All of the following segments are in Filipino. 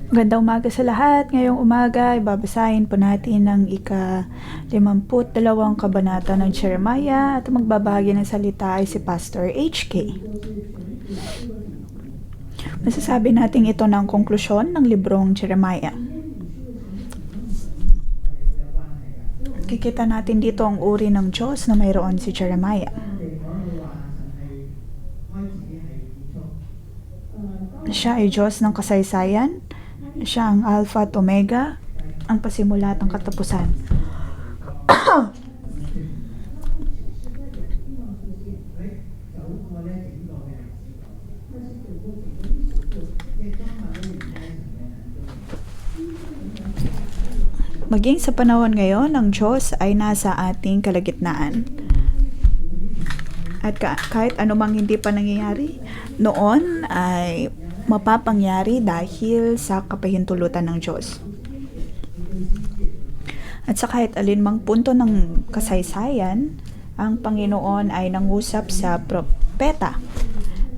Magandang umaga sa lahat. Ngayong umaga, babasahin po natin ang ika-52 kabanata ng Jeremiah at magbabahagi ng salita ay si Pastor HK. Masasabi natin ito ng konklusyon ng librong Jeremiah. Kikita natin dito ang uri ng Diyos na mayroon si Jeremiah. Siya ay Diyos ng kasaysayan. Siya ang Alpha at Omega, ang pasimula at ang katapusan. Maging sa panahon ngayon, ang Diyos ay nasa ating kalagitnaan. At kahit anumang hindi pa nangyayari, noon ay mapapangyari dahil sa kapahintulutan ng Diyos. At sa kahit alinmang punto ng kasaysayan, ang Panginoon ay nangusap sa propeta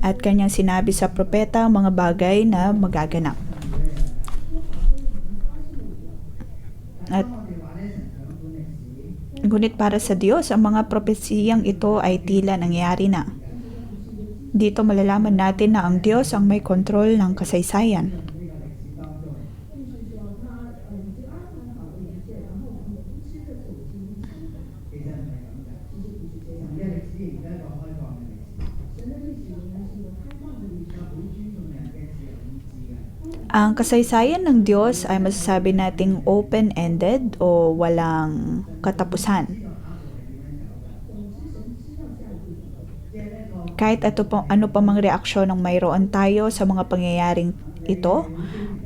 at kanyang sinabi sa propeta ang mga bagay na magaganap. At ngunit para sa Diyos, ang mga propesiyang ito ay tila nangyayari na. Dito malalaman natin na ang Diyos ang may kontrol ng kasaysayan. Ang kasaysayan ng Diyos ay masasabi nating open-ended o walang katapusan. Kahit ano pa mang reaksyon ng mayroon tayo sa mga pangyayaring ito,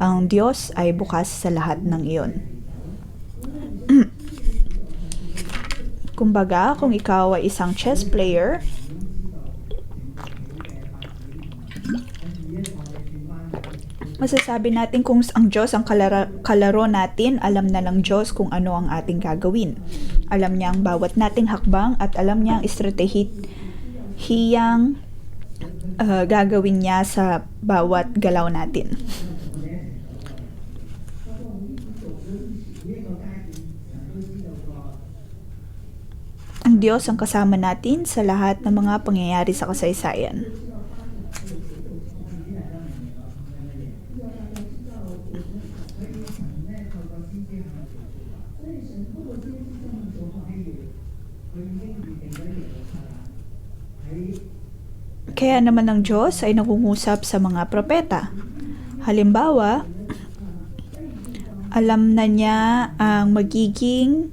ang Diyos ay bukas sa lahat ng iyon. Kumbaga, kung ikaw ay isang chess player, masasabi natin kung ang Diyos ang kalaro natin, alam na ng Diyos kung ano ang ating gagawin. Alam niya ang bawat nating hakbang at alam niya ang estratehiyang gagawin niya sa bawat galaw natin. Ang Diyos ang kasama natin sa lahat ng mga pangyayari sa kasaysayan. Kaya naman ang Diyos ay nangungusap sa mga propeta. Halimbawa, alam na niya ang magiging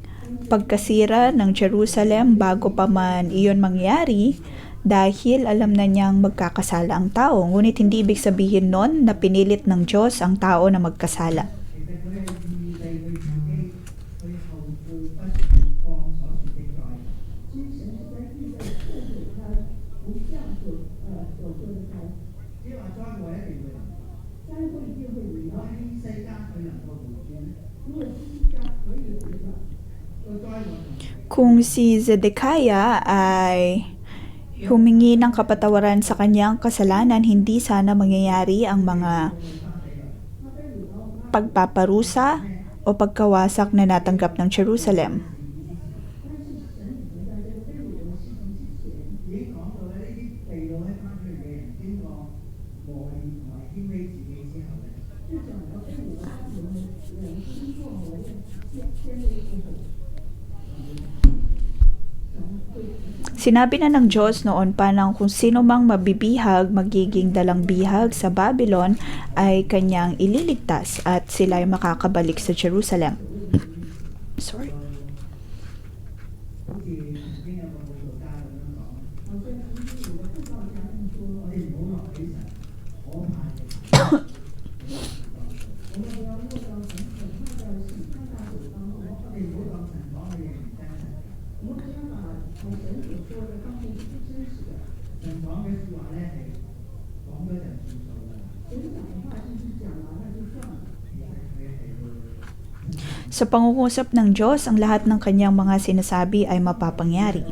pagkasira ng Jerusalem bago pa man iyon mangyari dahil alam na niyang magkakasala ang tao. Ngunit hindi ibig sabihin nun na pinilit ng Diyos ang tao na magkasala. Kung si Zedekiah ay humingi ng kapatawaran sa kanyang kasalanan, hindi sana mangyayari ang mga pagpaparusa o pagkawasak na natanggap ng Jerusalem. Sinabi na ng Diyos noon pa nang kung sino mang mabibihag, magiging dalang bihag sa Babylon ay kanyang ililigtas at sila ay makakabalik sa Jerusalem. Sorry. Sa pangungusap ng Diyos, ang lahat ng kanyang mga sinasabi ay mapapangyari.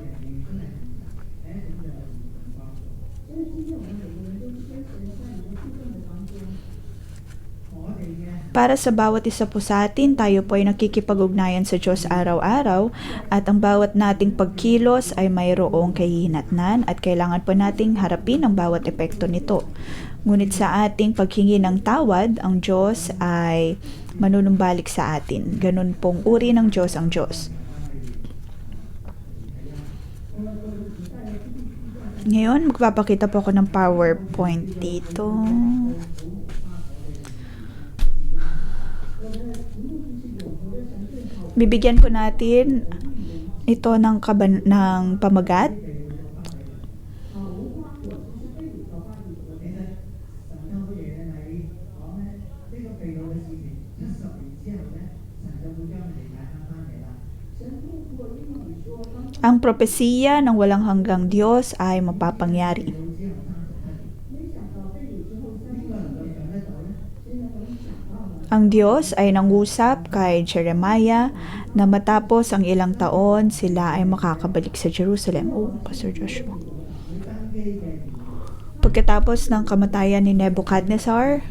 Para sa bawat isa po sa atin, tayo po ay nakikipag-ugnayan sa Diyos araw-araw at ang bawat nating pagkilos ay mayroong kahihinatnan at kailangan po nating harapin ang bawat epekto nito. Ngunit sa ating paghingi ng tawad, ang Diyos ay manunumbalik sa atin. Ganun pong uri ng Diyos ang Diyos. Ngayon, magpapakita po ako ng PowerPoint dito. Bibigyan po natin ito ng pamagat. Ang propesiya ng walang hanggang Diyos ay mapapangyari. Ang Diyos ay nangusap kay Jeremiah na matapos ang ilang taon, sila ay makakabalik sa Jerusalem. Pastor Joshua. Pagkatapos ng kamatayan ni Nebuchadnezzar,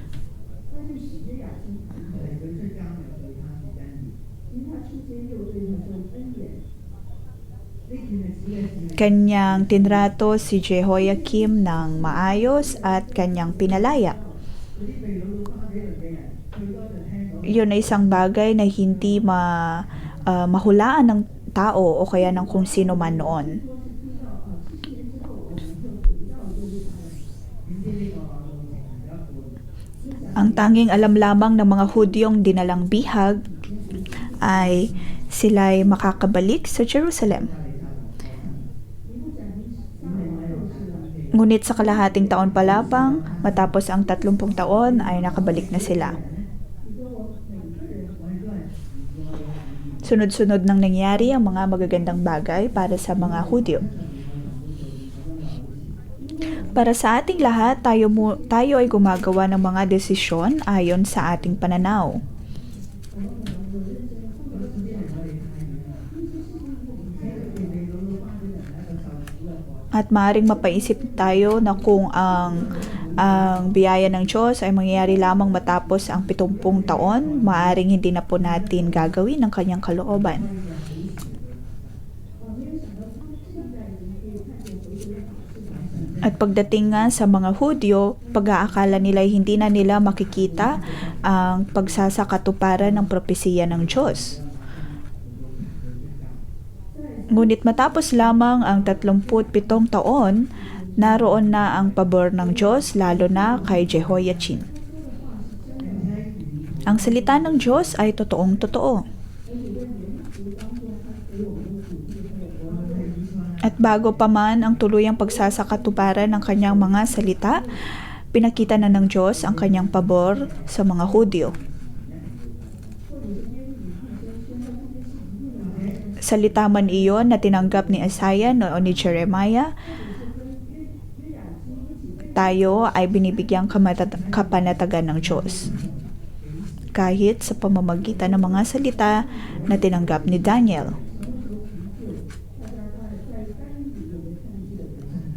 kanyang tinrato si Jehoiakim ng maayos at kanyang pinalaya. Yun ay isang bagay na hindi mahulaan ng tao o kaya ng kung sino man noon. Ang tanging alam lamang ng mga Hudyong dinalang bihag ay sila'y makakabalik sa Jerusalem. Ngunit sa kalahating taon pa lamang, matapos ang 30 taon ay nakabalik na sila. Sunod-sunod nang nangyari ang mga magagandang bagay para sa mga Hudyo. Para sa ating lahat, tayo ay gumagawa ng mga desisyon ayon sa ating pananaw. At maaaring mapaisip tayo na kung ang biyaya ng Diyos ay mangyayari lamang matapos ang 70 taon, maaaring hindi na po natin gagawin ang kanyang kalooban. At pagdating nga sa mga Hudyo, pag-aakala nila hindi na nila makikita ang pagsasakatuparan ng propesiya ng Diyos. Ngunit matapos lamang ang 37 taon, naroon na ang pabor ng Diyos lalo na kay Jehoiachin. Ang salita ng Diyos ay totoong totoo. At bago pa man ang tuluyang pagsasakatuparan ng kanyang mga salita, pinakita na ng Diyos ang kanyang pabor sa mga Hudyo. Salita man iyon na tinanggap ni Isaiah o ni Jeremiah, tayo ay binibigyang kapanatagan ng Diyos. Kahit sa pamamagitan ng mga salita na tinanggap ni Daniel.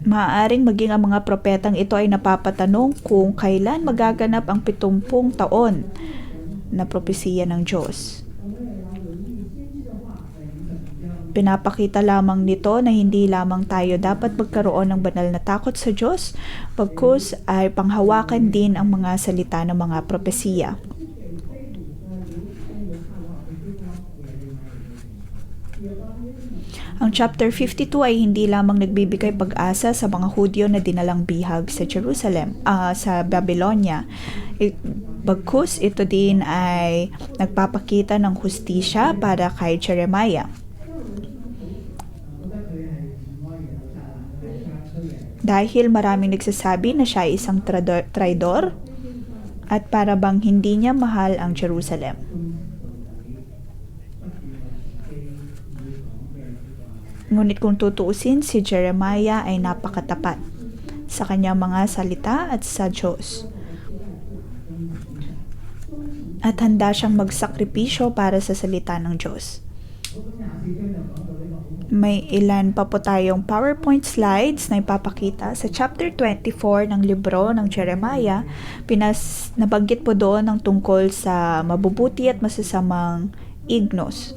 Maaaring maging ang mga propetang ito ay napapatanong kung kailan magaganap ang 70 taon na propesiya ng Diyos. Pinapakita lamang nito na hindi lamang tayo dapat magkaroon ng banal na takot sa Diyos, pagkus ay panghawakan din ang mga salita ng mga propesiya. Ang chapter 52 ay hindi lamang nagbibigay pag-asa sa mga Hudyo na dinalang bihag sa Jerusalem, sa Babylonia. Bagkus ito din ay nagpapakita ng hustisya para kay Jeremiah. Dahil maraming nagsasabi na siya ay isang traidor at para bang hindi niya mahal ang Jerusalem. Ngunit kung tutuusin, si Jeremiah ay napakatapat sa kanyang mga salita at sa Diyos. At handa siyang magsakripisyo para sa salita ng Diyos. May ilan pa po tayong PowerPoint slides na ipapakita. Sa chapter 24 ng libro ng Jeremiah, nabanggit po doon ang tungkol sa mabubuti at masasamang ignos.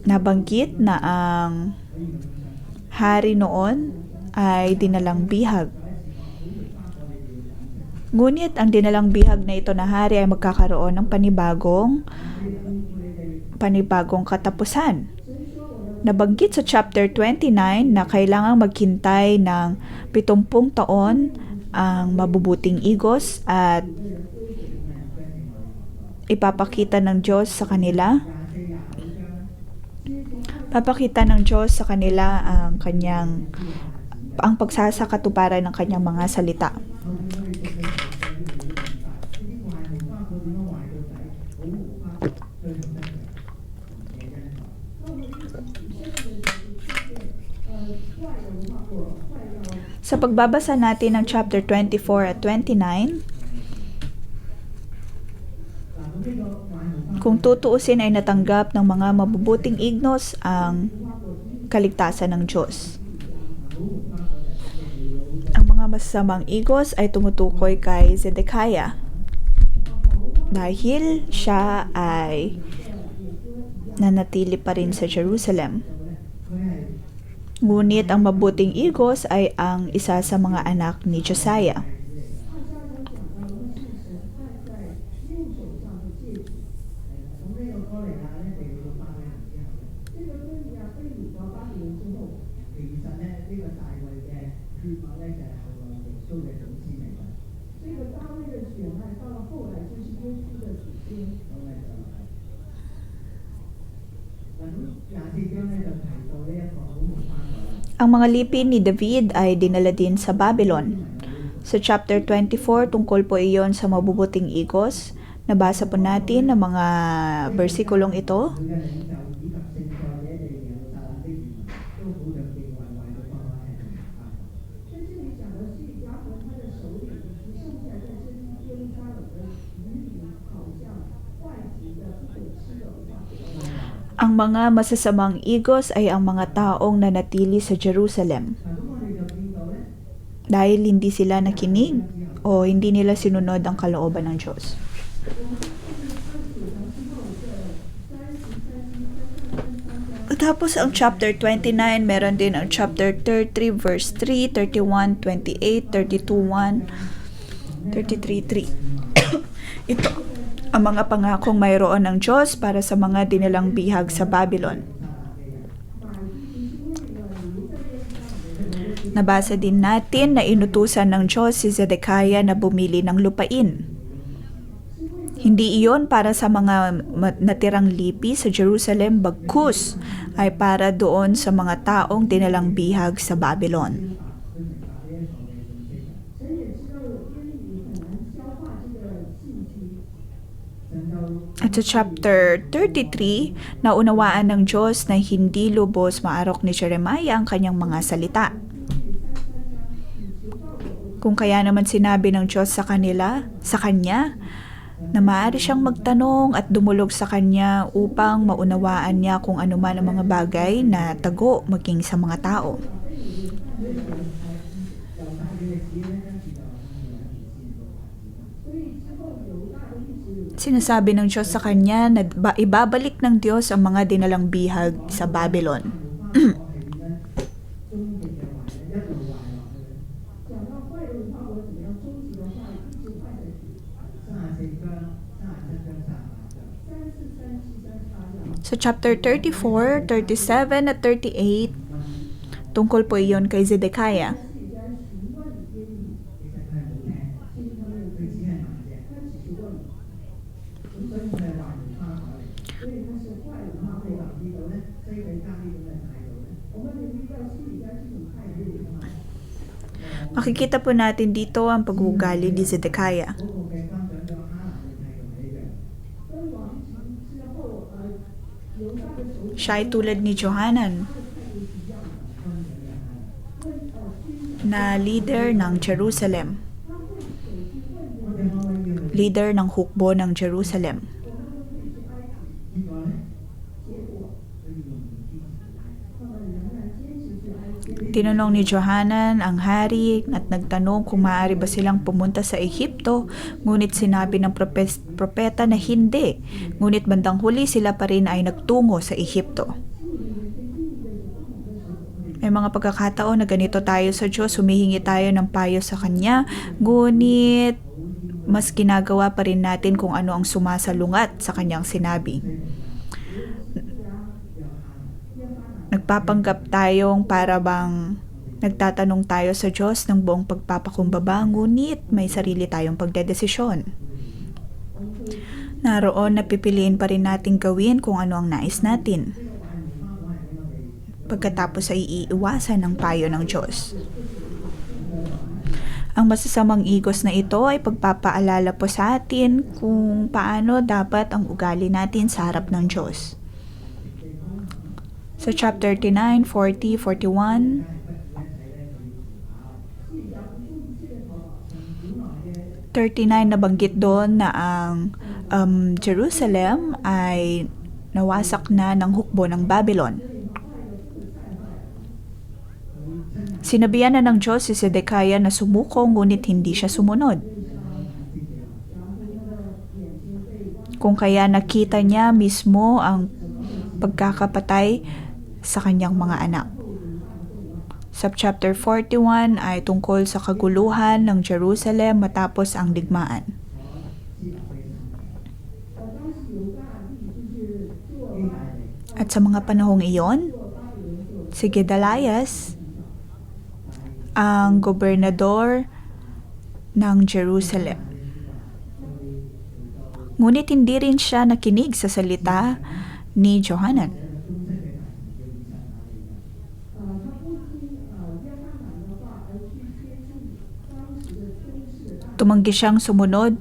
Nabanggit na ang hari noon ay dinalang bihag. Ngunit ang dinalang bihag na ito na hari ay magkakaroon ng panibagong katapusan. Nabanggit sa chapter 29 na kailangang maghintay ng 70 taon ang mabubuting igos at ipapakita ng Diyos sa kanila. Papakita ng Diyos sa kanila ang pagsasakatuparan ng kanyang mga salita. Sa pagbabasa natin ng chapter 24 at 29, kung tutuusin ay natanggap ng mga mabubuting ignos ang kaligtasan ng Diyos. Ang mga masasamang igos ay tumutukoy kay Zedekiah dahil siya ay nanatili pa rin sa Jerusalem. Ngunit ang mabuting igos ay ang isa sa mga anak ni Josiah. Ang mga lipin ni David ay dinala din sa Babylon. Sa chapter 24, tungkol po iyon sa mabubuting igos. Nabasa po natin ang mga versikulong ito. Ang mga masasamang igos ay ang mga taong nanatili sa Jerusalem. Dahil hindi sila nakinig o hindi nila sinunod ang kalooban ng Diyos. Tapos ang chapter 29, meron din ang chapter 33 verse 3, 31, 28, 32, 1, 33, 3. Ito ang mga pangakong mayroon ng Diyos para sa mga dinalang bihag sa Babylon. Nabasa din natin na inutusan ng Diyos si Zedekiah na bumili ng lupain. Hindi iyon para sa mga natirang lipi sa Jerusalem, bagkus ay para doon sa mga taong dinalang bihag sa Babylon. At sa chapter 33, naunawaan ng Diyos na hindi lubos maarok ni Jeremiah ang kanyang mga salita. Kung kaya naman sinabi ng Diyos sa kanya, na maaari siyang magtanong at dumulog sa kanya upang maunawaan niya kung ano man ang mga bagay na tago maging sa mga tao. Sinasabi ng Diyos sa kanya na ibabalik ng Diyos ang mga dinalang bihag sa Babylon. Sa chapter 34, 37 at 38, tungkol po iyon kay Zedekiah. Makikita po natin dito ang pag-uugali ni Zedekiah. Siya ay tulad ni Johanan na leader ng Jerusalem. Leader ng hukbo ng Jerusalem. Tinanong ni Johanan ang hari at nagtanong kung maaari ba silang pumunta sa Ehipto, ngunit sinabi ng propeta na hindi. Ngunit bandang huli sila pa rin ay nagtungo sa Ehipto. May mga pagkakataon na ganito tayo sa Diyos, humihingi tayo ng payo sa Kanya, ngunit mas ginagawa pa rin natin kung ano ang sumasalungat sa Kanyang sinabi. Nagpapanggap tayong para bang nagtatanong tayo sa Diyos ng buong pagpapakumbaba, ngunit may sarili tayong pagdedesisyon. Naroon napipiliin pa rin natin gawin kung ano ang nais natin. Pagkatapos ay iiwasan ng payo ng Diyos. Ang masasamang igos na ito ay pagpapaalala po sa atin kung paano dapat ang ugali natin sa harap ng Diyos. Sa chapter 39, 40, 41, nabanggit doon na ang Jerusalem ay nawasak na ng hukbo ng Babylon. Sinabihan na ng Diyos si Zedekiah na sumuko, ngunit hindi siya sumunod. Kung kaya nakita niya mismo ang pagkakapatay sa kanyang mga anak. Sa chapter 41 ay tungkol sa kaguluhan ng Jerusalem matapos ang digmaan. At sa mga panahong iyon, si Gedalias ang gobernador ng Jerusalem. Ngunit hindi rin siya nakinig sa salita ni Johanan. Tumanggi siyang sumunod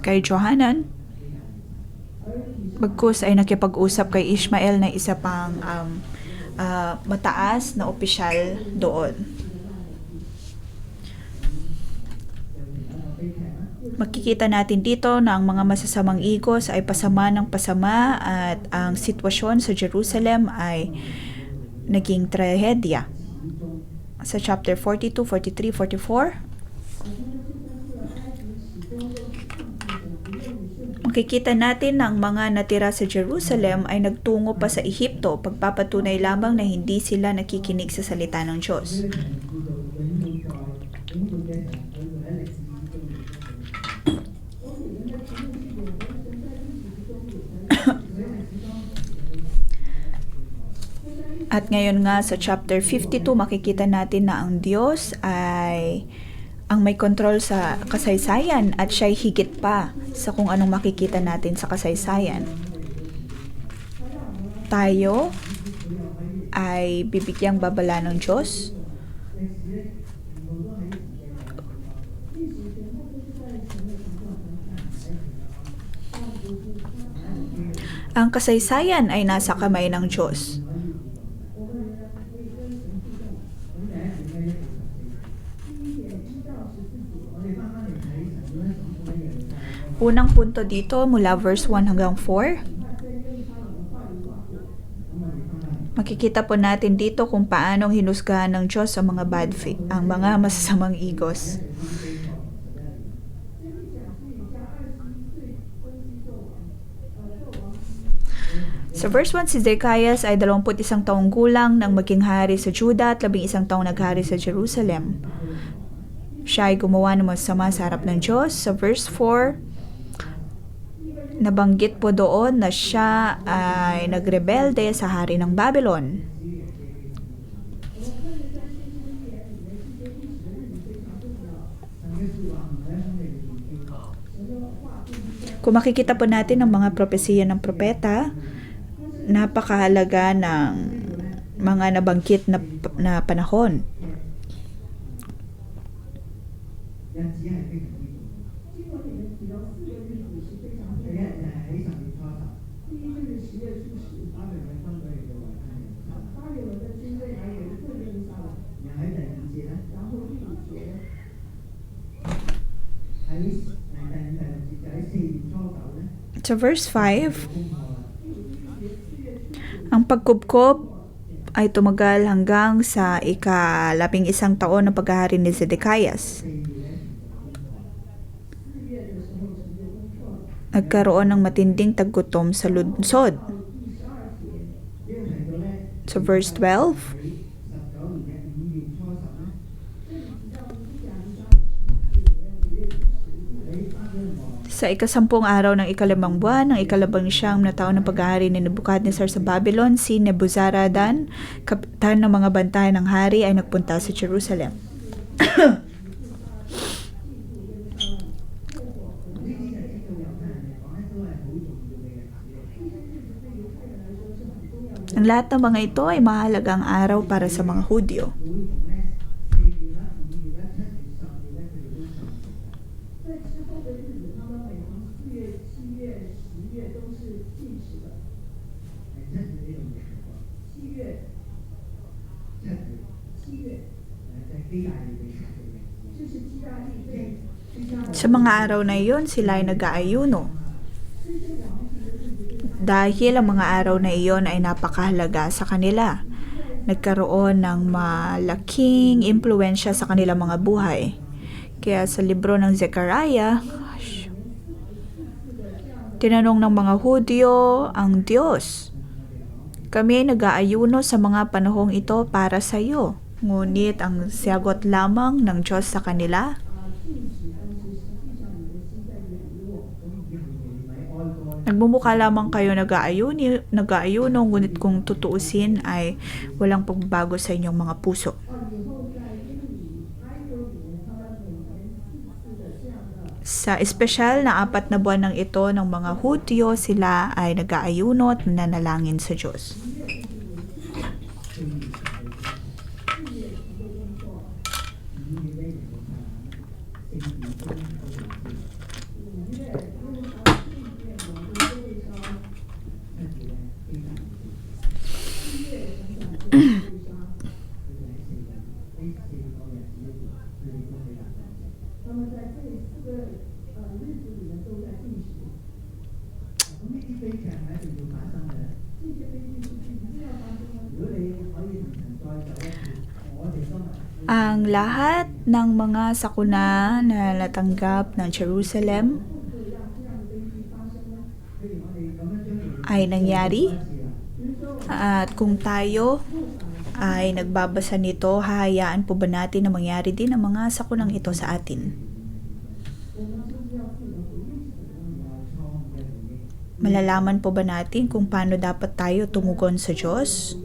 kay Johanan, bagkus ay nakipag-usap kay Ishmael na isa pang mataas na opisyal doon. Makikita natin dito na ang mga masasamang igos ay pasama ng pasama at ang sitwasyon sa Jerusalem ay naging trahedya. Sa chapter 42, 43, 44, makikita natin na ang mga natira sa Jerusalem ay nagtungo pa sa Ehipto, pagpapatunay lamang na hindi sila nakikinig sa salita ng Diyos. At ngayon nga sa chapter 52, makikita natin na ang Diyos ay ang may kontrol sa kasaysayan at siya'y higit pa sa kung anong makikita natin sa kasaysayan. Tayo ay bibigyang babala ng Diyos. Ang kasaysayan ay nasa kamay ng Diyos. Unang punto dito mula verse 1 hanggang 4. Makikita po natin dito kung paano hinusgahan ng Diyos ang mga ang mga masasamang igos. Sa verse 1, si Zedekias ay 21 taong gulang nang maging hari sa Juda at 11 taong naghari sa Jerusalem. Siya ay gumawa ng masama sa harap ng Diyos. Sa verse 4, nabanggit po doon na siya ay nagrebelde sa hari ng Babylon. Kung makikita po natin ang mga propesiya ng propeta, napakahalaga ng mga nabanggit na panahon. Sa verse 5, ang pagkubkob ay tumagal hanggang sa ika-11 taon ng paghahari ni Zedekias. Nagkaroon ng matinding taggutom sa lungsod. So verse 12, sa ika-10 araw ng ika-5 buwan ng ika-11 na taon ng paghahari ni Nebuchadnezzar sa Babylon, si Nebuzaradan, kapitan ng mga bantayan ng hari, ay nagpunta sa Jerusalem. Ang lahat ng mga ito ay mahalagang araw para sa mga Hudyo. Sa mga araw na iyon, sila ay nag-aayuno. Dahil ang mga araw na iyon ay napakahalaga sa kanila. Nagkaroon ng malaking impluensya sa kanilang mga buhay. Kaya sa libro ng Zechariah, tinanong ng mga Hudyo ang Diyos, "Kami ay nag-aayuno sa mga panahong ito para sa iyo." Ngunit ang sagot lamang ng Diyos sa kanila, "Nagmumukha lamang kayo nag-aayuno, ngunit kung tutuusin ay walang pagbabago sa inyong mga puso." Sa espesyal na 4 na buwan ng ito ng mga Hudyo, sila ay nag-aayuno at nananalangin sa Diyos. Ang lahat ng mga sakuna na natanggap ng Jerusalem ay nangyari. At kung tayo ay nagbabasa nito, hahayaan po ba natin na mangyari din ang mga sakunang ito sa atin? Malalaman po ba natin kung paano dapat tayo tumugon sa Diyos?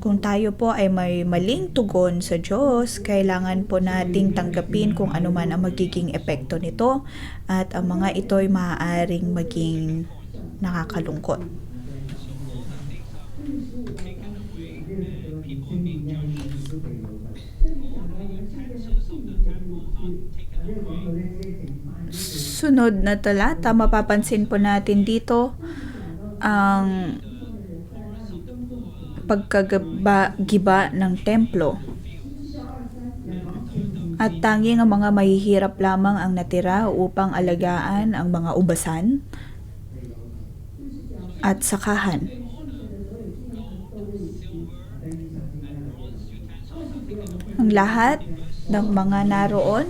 Kung tayo po ay may maling tugon sa Diyos, kailangan po nating tanggapin kung ano man ang magiging epekto nito, at ang mga ito ay maaaring maging nakakalungkot. Sunod na talata, mapapansin po natin dito ang pagkagiba ng templo. At tanging ang mga mahihirap lamang ang natira upang alagaan ang mga ubasan at sakahan. Ang lahat ng mga naroon,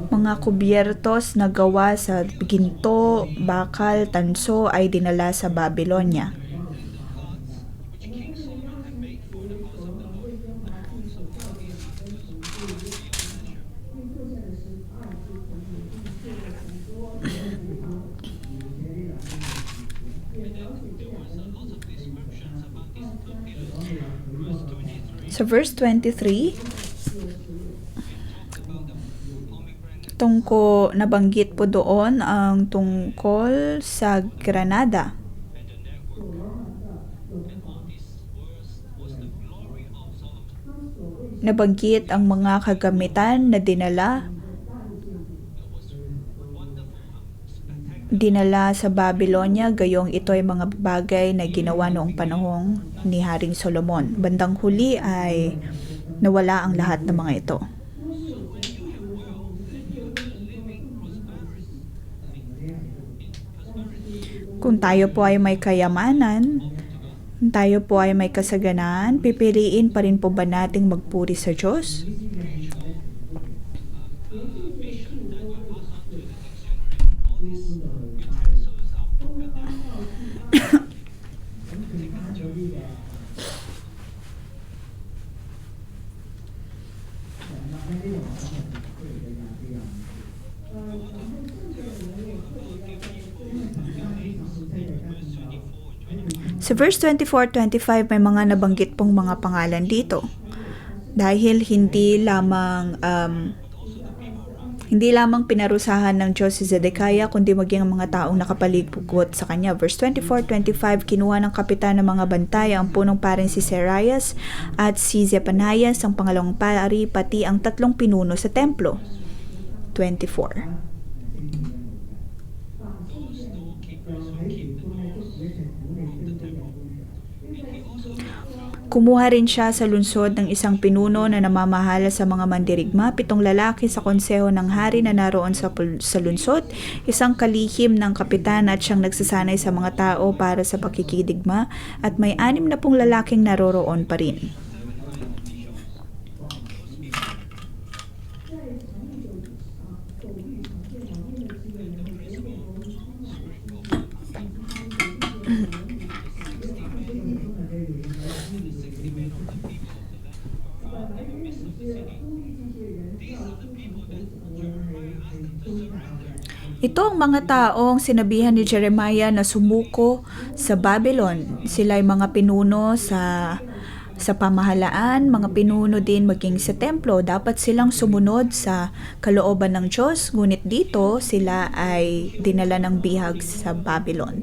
mga kubyertos na gawa sa ginto, bakal, tanso ay dinala sa Babylonia. Sa verse 23, nabanggit po doon ang tungkol sa Granada. Nabanggit ang mga kagamitan na dinala sa Babylonia, gayong ito ay mga bagay na ginawa noong panahong ni Haring Solomon. Bandang huli ay nawala ang lahat ng mga ito. Kung tayo po ay may kayamanan, tayo po ay may kasaganaan, pipiliin pa rin po ba nating magpuri sa Diyos? Sa verse 24-25 may mga nabanggit pong mga pangalan dito. Dahil hindi lamang pinarusahan ng Diyos si Zedekiah kundi maging ang mga taong nakapalibot sa kanya. Verse 24-25, kinuha ng kapitan ng mga bantay ang punong paring si Seraias at si Zepanias ang pangalawang pari pati ang tatlong pinuno sa templo. 24. Kumuha rin siya sa lungsod ng isang pinuno na namamahala sa mga mandirigma, 7 lalaki sa konseho ng hari na naroon sa lungsod, isang kalihim ng kapitan at siyang nagsasanay sa mga tao para sa pakikidigma, at may 60 lalaking naroroon pa rin. Ito ang mga taong sinabihan ni Jeremiah na sumuko sa Babylon. Sila ay mga pinuno sa pamahalaan, mga pinuno din maging sa templo. Dapat silang sumunod sa kalooban ng Diyos, ngunit dito sila ay dinala ng bihag sa Babylon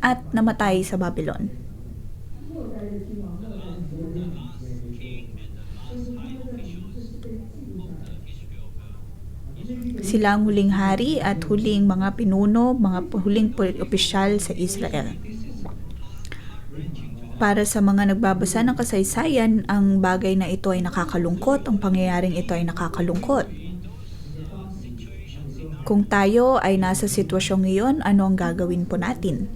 at namatay sa Babylon. Sila ang huling hari at huling mga pinuno, mga huling opisyal sa Israel. Para sa mga nagbabasa ng kasaysayan, ang bagay na ito ay nakakalungkot, ang pangyayaring ito ay nakakalungkot. Kung tayo ay nasa sitwasyong iyon, ano ang gagawin po natin?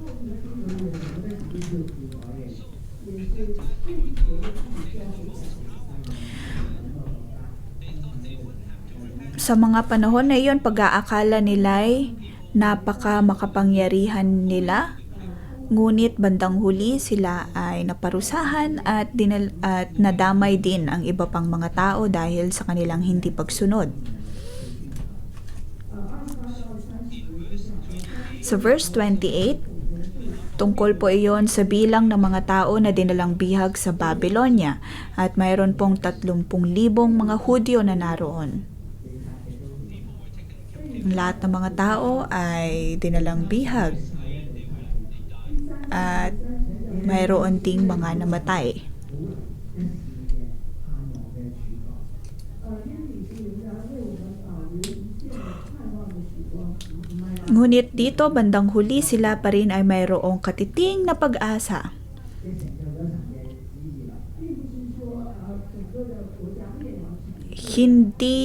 Sa mga panahon na iyon, pag-aakala nila'y napaka makapangyarihan nila, ngunit bandang huli sila ay naparusahan at nadamay din ang iba pang mga tao dahil sa kanilang hindi pagsunod. Sa verse 28, tungkol po iyon sa bilang ng mga tao na dinalang bihag sa Babylonia, at mayroon pong 30,000 mga Hudyo na naroon. Lahat ng mga tao ay dinalang bihag at mayroon ding mga namatay. Ngunit dito bandang huli sila pa rin ay mayroong katiting na pag-asa. Hindi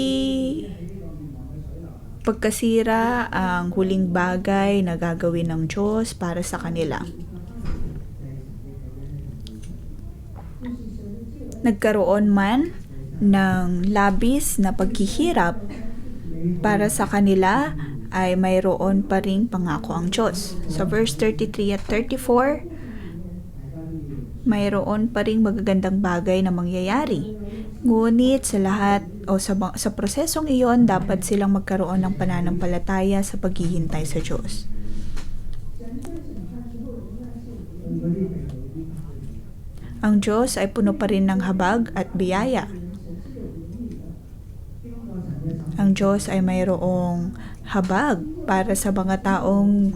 pagkasira ang huling bagay na gagawin ng Diyos para sa kanila. Nagkaroon man ng labis na paghihirap, para sa kanila ay mayroon pa ring pangako ang Diyos. Sa verse 33 at 34, mayroon pa ring magagandang bagay na mangyayari. Ngunit sa lahat o sa prosesong iyon, dapat silang magkaroon ng pananampalataya sa paghihintay sa Diyos. Ang Diyos ay puno pa rin ng habag at biyaya. Ang Diyos ay mayroong habag para sa mga taong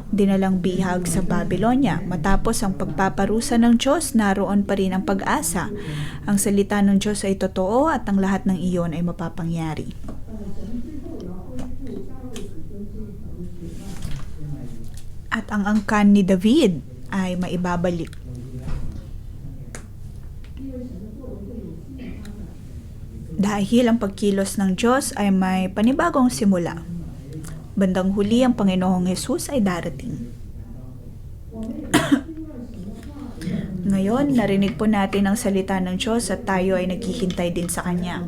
dinalang bihag sa Babylonia. Matapos ang pagpaparusa ng Diyos, naroon pa rin ang pag-asa. Ang salita ng Diyos ay totoo at ang lahat ng iyon ay mapapangyari. At ang angkan ni David ay maibabalik. Dahil ang pagkilos ng Diyos ay may panibagong simula. Bandang huli ang Panginoong Hesus ay darating. Ngayon, narinig po natin ang salita ng Diyos at tayo ay naghihintay din sa Kanya.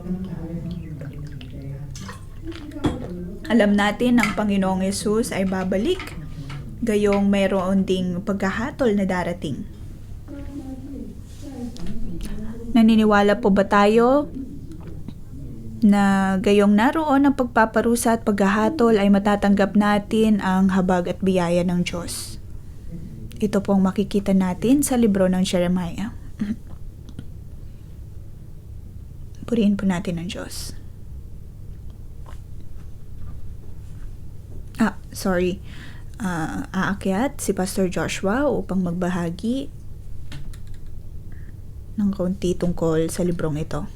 Alam natin ang Panginoong Yesus ay babalik, gayong mayroon ding paghahatol na darating. Naniniwala po ba tayo na gayong naroon ang pagpaparusa at paghahatol ay matatanggap natin ang habag at biyaya ng Diyos? Ito pong makikita natin sa libro ng Jeremiah. Purihin po natin ang Diyos. Aakyat si Pastor Joshua upang magbahagi ng kaunti tungkol sa librong ito.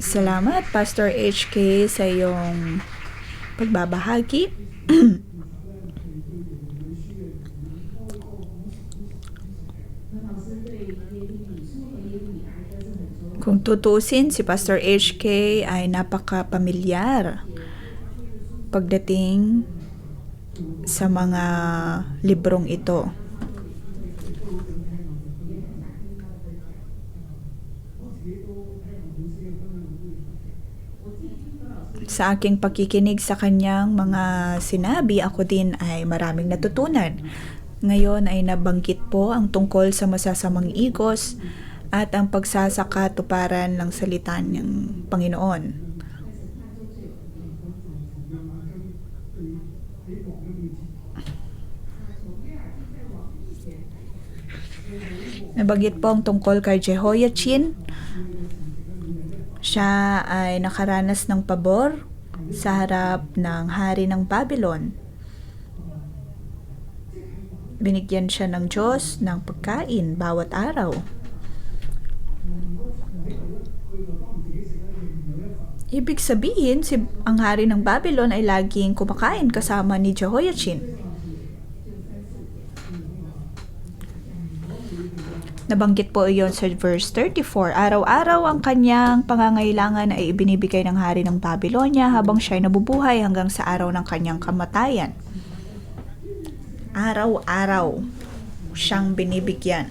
Salamat, Pastor HK, sa iyong pagbabahagi. Kung tutusin, si Pastor HK ay napaka-pamilyar pagdating sa mga librong ito. Sa aking pakikinig sa kanyang mga sinabi, ako din ay maraming natutunan. Ngayon ay nabanggit po ang tungkol sa masasamang igos at ang pagsasakatuparan ng salita ng Panginoon. Nabanggit po ang tungkol kay Jehoiachin. Siya ay nakaranas ng pabor sa harap ng hari ng Babylon. Binigyan siya ng Diyos ng pagkain bawat araw. Ibig sabihin, ang hari ng Babylon ay laging kumakain kasama ni Jehoiachin. Nabanggit po iyon sa verse 34. Araw-araw ang kanyang pangangailangan ay ibinibigay ng hari ng Babylonia habang siya ay nabubuhay hanggang sa araw ng kanyang kamatayan. Araw-araw siyang binibigyan.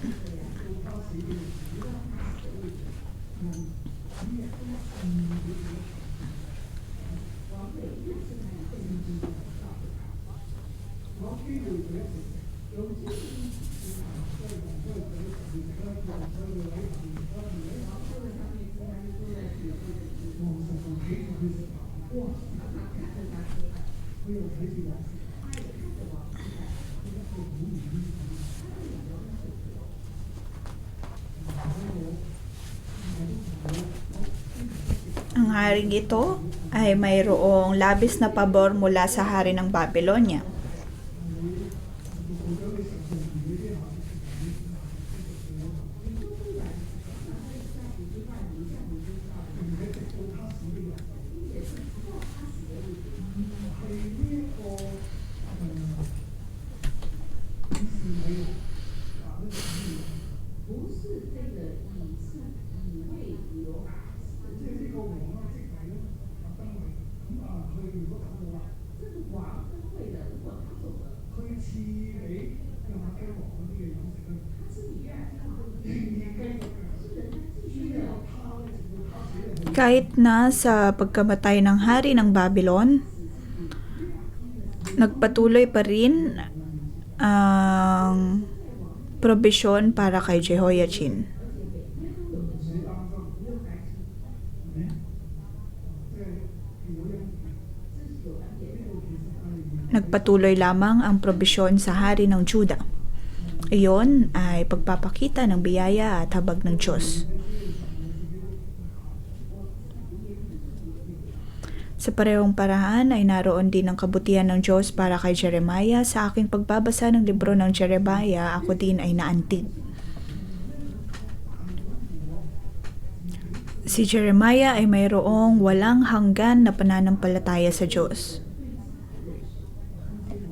Ang haring ito ay mayroong labis na pabor mula sa hari ng Babylonia. Kahit na sa pagkamatay ng hari ng Babylon, nagpatuloy pa rin ang probisyon para kay Jehoiachin. Nagpatuloy lamang ang probisyon sa hari ng Juda. Iyon ay pagpapakita ng biyaya at habag ng Diyos. Sa parehong paraan ay naroon din ang kabutihan ng Diyos para kay Jeremiah. Sa aking pagbabasa ng libro ng Jeremiah, ako din ay naantig. Si Jeremiah ay mayroong walang hanggan na pananampalataya sa Diyos.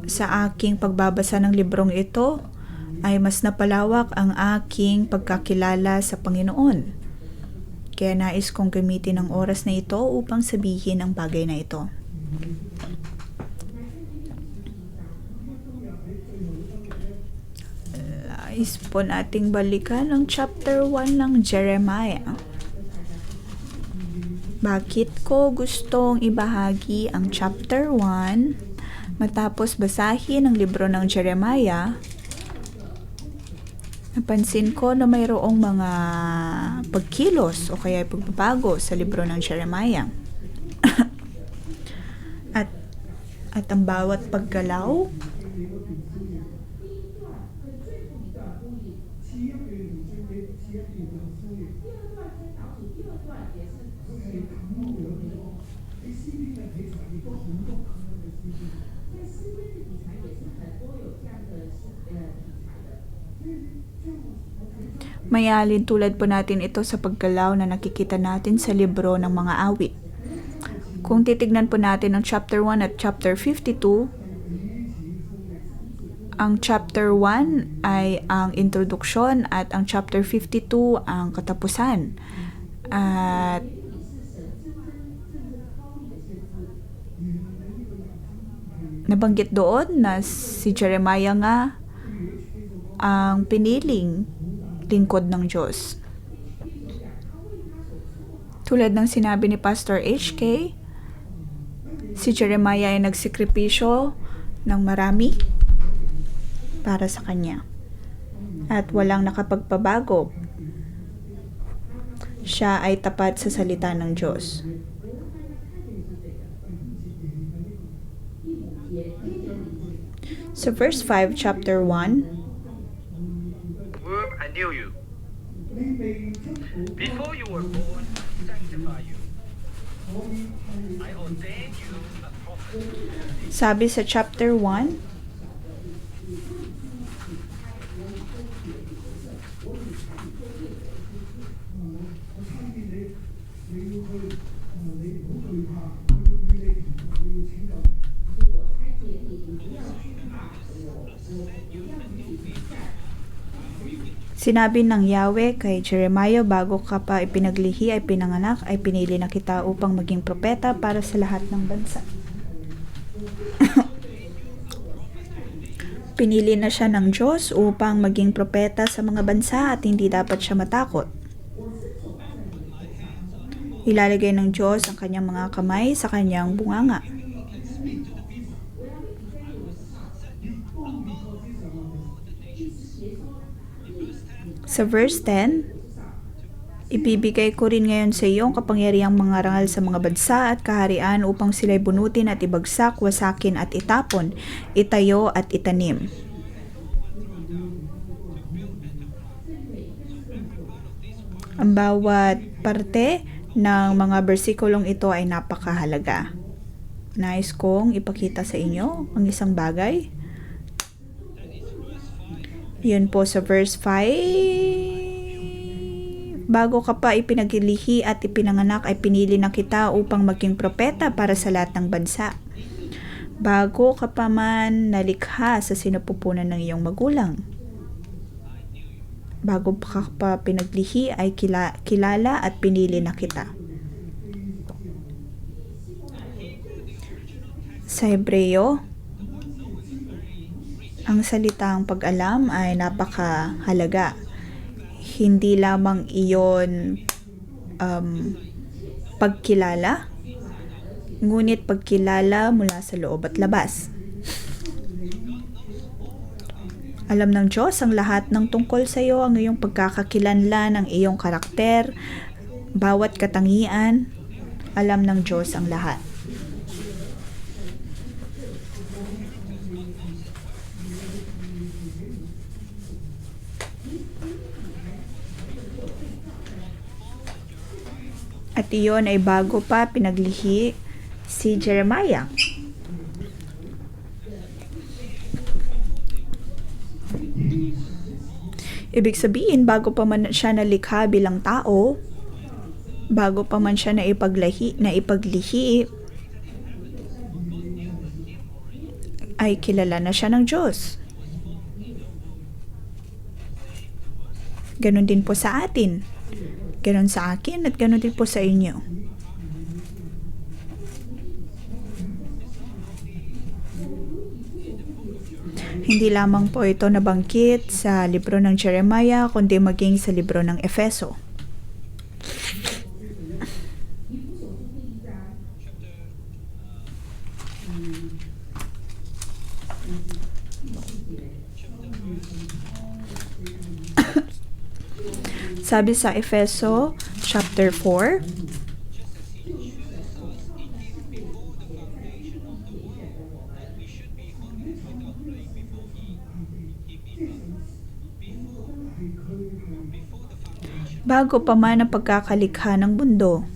Sa aking pagbabasa ng librong ito, ay mas napalawak ang aking pagkakilala sa Panginoon. Kaya nais kong gamitin ang oras na ito upang sabihin ang bagay na ito. Nais po nating balikan ang chapter 1 ng Jeremiah. Bakit ko gustong ibahagi ang chapter 1 matapos basahin ang libro ng Jeremiah? Napansin ko na mayroong mga pagkilos o kaya pagbabago sa libro ng Jeremiah. at ang bawat paggalaw mayalin tulad po natin ito sa paggalaw na nakikita natin sa libro ng mga awit. Kung titignan po natin ang chapter 1 at chapter 52, ang chapter 1 ay ang introduksyon at ang chapter 52 ang katapusan. At nabanggit doon na si Jeremiah nga ang piniling lingkod ng Diyos. Tulad ng sinabi ni Pastor HK, si Jeremiah ay nagsikripisyo ng marami para sa kanya. At walang nakapagpabago. Siya ay tapat sa salita ng Diyos. So verse 5, chapter 1, I knew you. Before you were born, sanctify you. I ordained you a prophet. sabi sa chapter 1, sinabi ng Yahweh kay Jeremiah, bago ka pa ipinaglihi ay pinanganak, ay pinili na kita upang maging propeta para sa lahat ng bansa. Pinili na siya ng Diyos upang maging propeta sa mga bansa at hindi dapat siya matakot. Ilalagay ng Diyos ang kanyang mga kamay sa kanyang bunganga. Sa verse 10, ibibigay ko rin ngayon sa iyo ang kapangyarihang mga rangal sa mga bansa at kaharian upang sila'y bunutin at ibagsak, wasakin at itapon, itayo at itanim. Ang bawat parte ng mga bersikulong ito ay napakahalaga. Nais kong ipakita sa inyo ang isang bagay. Yun po sa verse 5. Bago ka pa ipinaglihi at ipinanganak ay pinili na kita upang maging propeta para sa lahat ng bansa. Bago ka pa man nalikha sa sinapupunan ng iyong magulang. Bago ka pa pinaglihi ay kilala at pinili na kita. Sa Hebreo, ang salitang pag-alam ay napakahalaga. Hindi lamang iyon pagkilala, ngunit pagkilala mula sa loob at labas. Alam ng Diyos ang lahat ng tungkol sa iyo, ang iyong pagkakakilanlan, ang iyong karakter, bawat katangian. Alam ng Diyos ang lahat. At iyon ay bago pa pinaglihi si Jeremiah. Ibig sabihin, bago pa man siya nalikha bilang tao, bago pa man siya naipaglihi, ay kilala na siya ng Diyos. Ganon din po sa atin. Ganon sa akin at ganon din po sa inyo. Hindi lamang po ito nabanggit sa libro ng Jeremiah, kundi maging sa libro ng Efeso. Sabi sa Efeso chapter 4, bago pa man ang pagkakalikha ng mundo,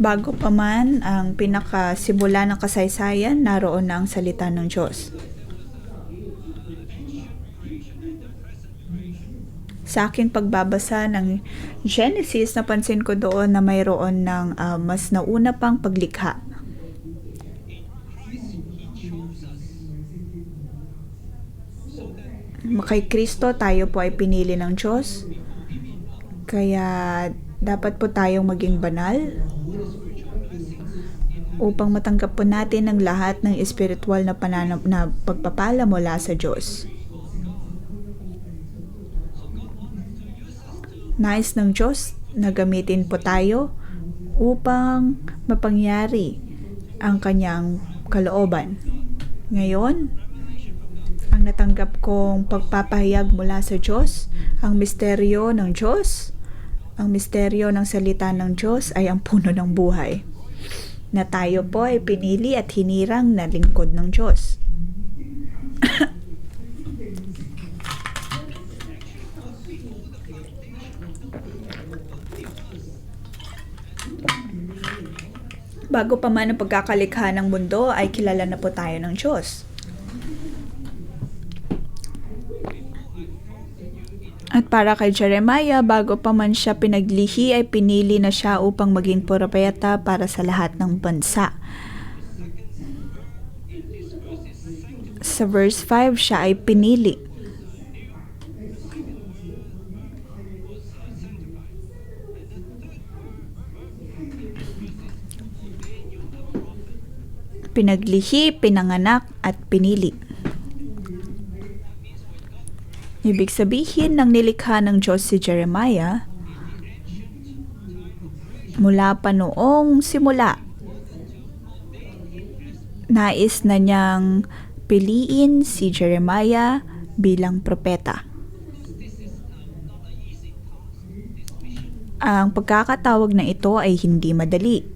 bago pa man ang pinakasimula ng kasaysayan, naroon na ang salita ng Diyos. Sa aking pagbabasa ng Genesis, napansin ko doon na mayroon ng mas nauna pang paglikha. Kay Kristo, tayo po ay pinili ng Diyos. Kaya dapat po tayong maging banal upang matanggap po natin ang lahat ng espiritual na pagpapala mula sa Diyos. Nais ng Diyos na gamitin po tayo upang mapangyari ang kanyang kalooban. Ngayon, ang natanggap kong pagpapahayag mula sa Diyos, ang misteryo ng Diyos, ang misteryo ng salita ng Diyos ay ang puno ng buhay, na tayo po ay pinili at hinirang na lingkod ng Diyos. Bago pa man ang pagkakalikha ng mundo ay kilala na po tayo ng Diyos. At para kay Jeremiah, bago pa man siya pinaglihi ay pinili na siya upang maging propeta para sa lahat ng bansa. Sa verse 5, siya ay pinili. Pinaglihi, pinanganak, at pinili. Ibig sabihin ng nilikha ng Diyos si Jeremiah, mula pa noong simula, nais na niyang piliin si Jeremiah bilang propeta. Ang pagkakatawag na ito ay hindi madali.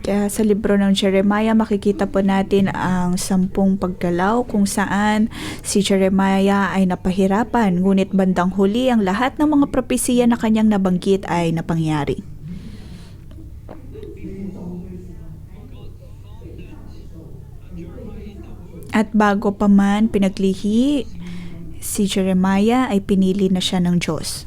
Kaya sa libro ng Jeremiah, makikita po natin ang 10 paggalaw kung saan si Jeremiah ay napahirapan, ngunit bandang huli ang lahat ng mga propesiya na kanyang nabanggit ay napangyari. At bago pa man pinaglihi, si Jeremiah ay pinili na siya ng Diyos.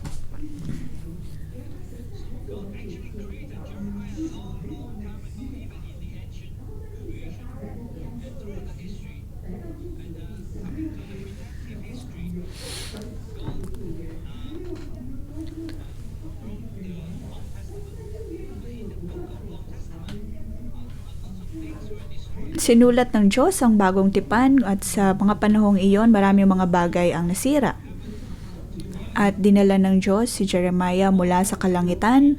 Sinulat ng Diyos ang bagong tipan at sa mga panahong iyon marami mga bagay ang nasira. At dinala ng Diyos si Jeremiah mula sa kalangitan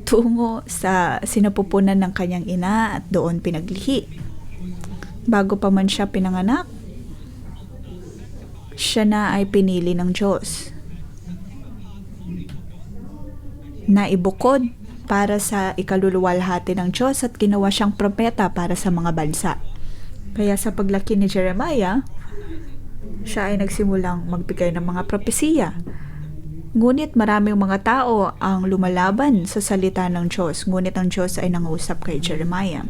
tungo sa sinapupunan ng kanyang ina at doon pinaglihi. Bago pa man siya pinanganak, siya na ay pinili ng Diyos. Naibukod para sa ikaluluwalhati ng Diyos at ginawa siyang propeta para sa mga bansa. Kaya sa paglaki ni Jeremiah, siya ay nagsimulang magbigay ng mga propesiya. Ngunit maraming mga tao ang lumalaban sa salita ng Diyos, ngunit ang Diyos ay nangusap kay Jeremiah.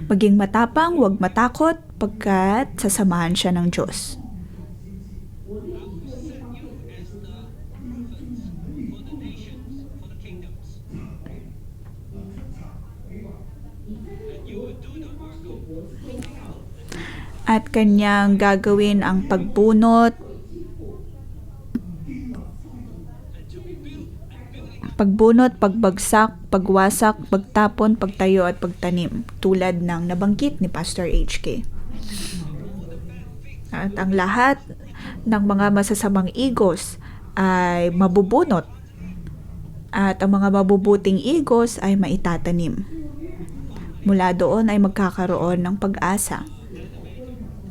Maging matapang, huwag matakot, pagkat sasamahan siya ng Diyos. at kanyang gagawin ang pagbunot, pagbagsak, pagwasak, pagtapon, pagtayo at pagtanim, tulad ng nabanggit ni Pastor HK. At ang lahat ng mga masasamang igos ay mabubunot at ang mga mabubuting igos ay maitatanim. Mula doon ay magkakaroon ng pag-asa.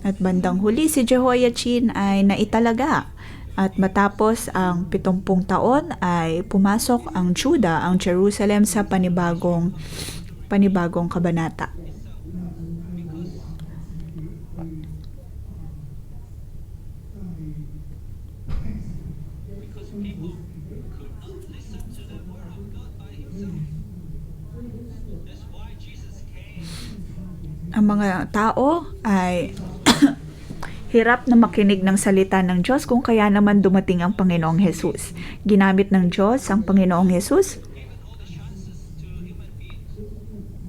At bandang huli si Jehoiachin ay naitalaga. At matapos ang 70 taon ay pumasok ang Juda, ang Jerusalem sa panibagong kabanata. Ang mga tao ay hirap na makinig ng salita ng Diyos, kung kaya naman dumating ang Panginoong Hesus. Ginamit ng Diyos ang Panginoong Hesus.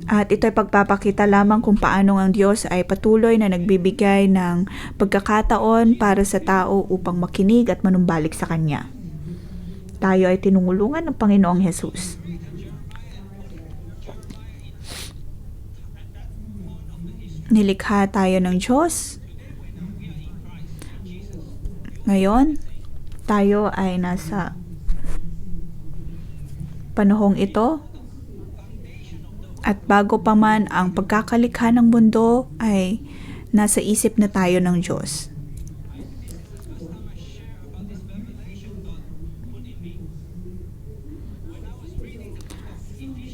At ito ay pagpapakita lamang kung paano ang Diyos ay patuloy na nagbibigay ng pagkakataon para sa tao upang makinig at manumbalik sa Kanya. Tayo ay tinungulungan ng Panginoong Hesus. Nilikha tayo ng Diyos. Ngayon, tayo ay nasa panahong ito at bago pa man ang pagkakalikha ng mundo ay nasa isip na tayo ng Diyos.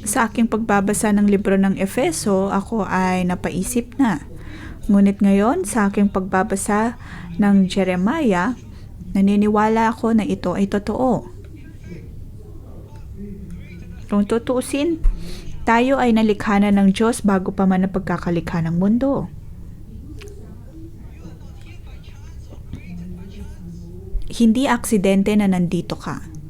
Sa aking pagbabasa ng libro ng Efeso, ako ay napaisip na. Ngunit ngayon, sa aking pagbabasa ng Jeremiah, naniniwala ako na ito ay totoo. Kung tutuusin, tayo ay nalikha na ng Diyos bago pa man ang pagkakalikha ng mundo. Hindi aksidente na nandito ka.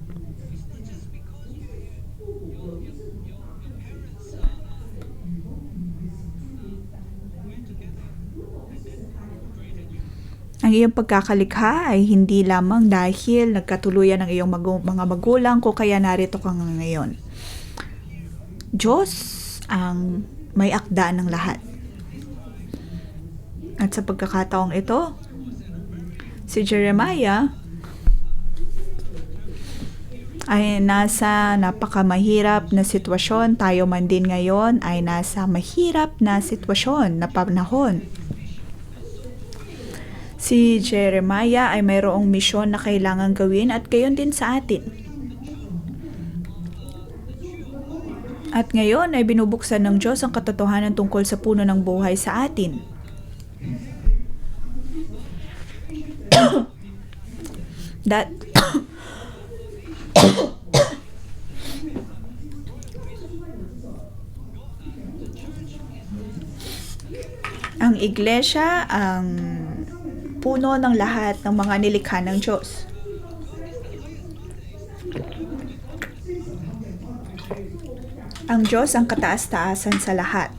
Ang iyong pagkakalikha ay hindi lamang dahil nagkatuluyan ng iyong mga magulang kung kaya narito ka ngayon. Diyos ang may akda ng lahat. At sa pagkakataong ito, si Jeremiah ay nasa napakamahirap na sitwasyon. Tayo man din ngayon ay nasa mahirap na sitwasyon na panahon. Si Jeremiah ay mayroong misyon na kailangang gawin at gayon din sa atin. At ngayon ay binubuksan ng Diyos ang katotohanan tungkol sa puno ng buhay sa atin. Ang iglesia ang puno ng lahat ng mga nilikha ng Diyos. Ang Diyos ang kataas-taasan sa lahat.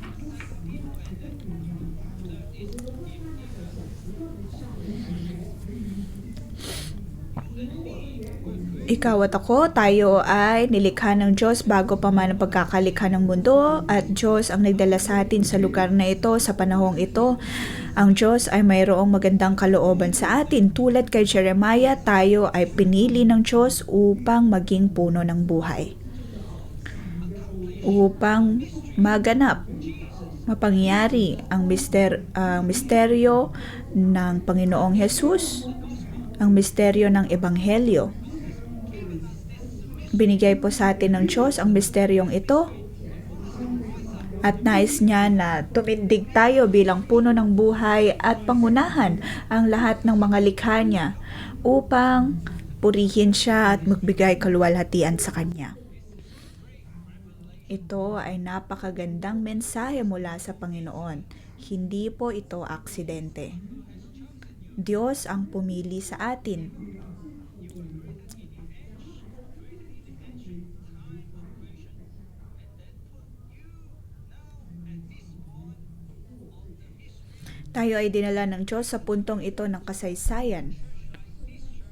Ikaw at ako, tayo ay nilikha ng Diyos bago pa man ang pagkakalikha ng mundo at Diyos ang nagdala sa atin sa lugar na ito, sa panahong ito. Ang Diyos ay mayroong magandang kalooban sa atin. Tulad kay Jeremiah, tayo ay pinili ng Diyos upang maging puno ng buhay. Upang maganap, mapangyari ang misteryo ng Panginoong Hesus, ang misteryo ng Ebanghelyo. Binigay po sa atin ng Diyos ang misteryong ito at nais niya na tumindig tayo bilang puno ng buhay at pangunahan ang lahat ng mga likha niya upang purihin siya at magbigay kaluwalhatian sa Kanya. Ito ay napakagandang mensahe mula sa Panginoon. Hindi po ito aksidente. Diyos ang pumili sa atin. Tayo ay dinala ng Diyos sa puntong ito ng kasaysayan.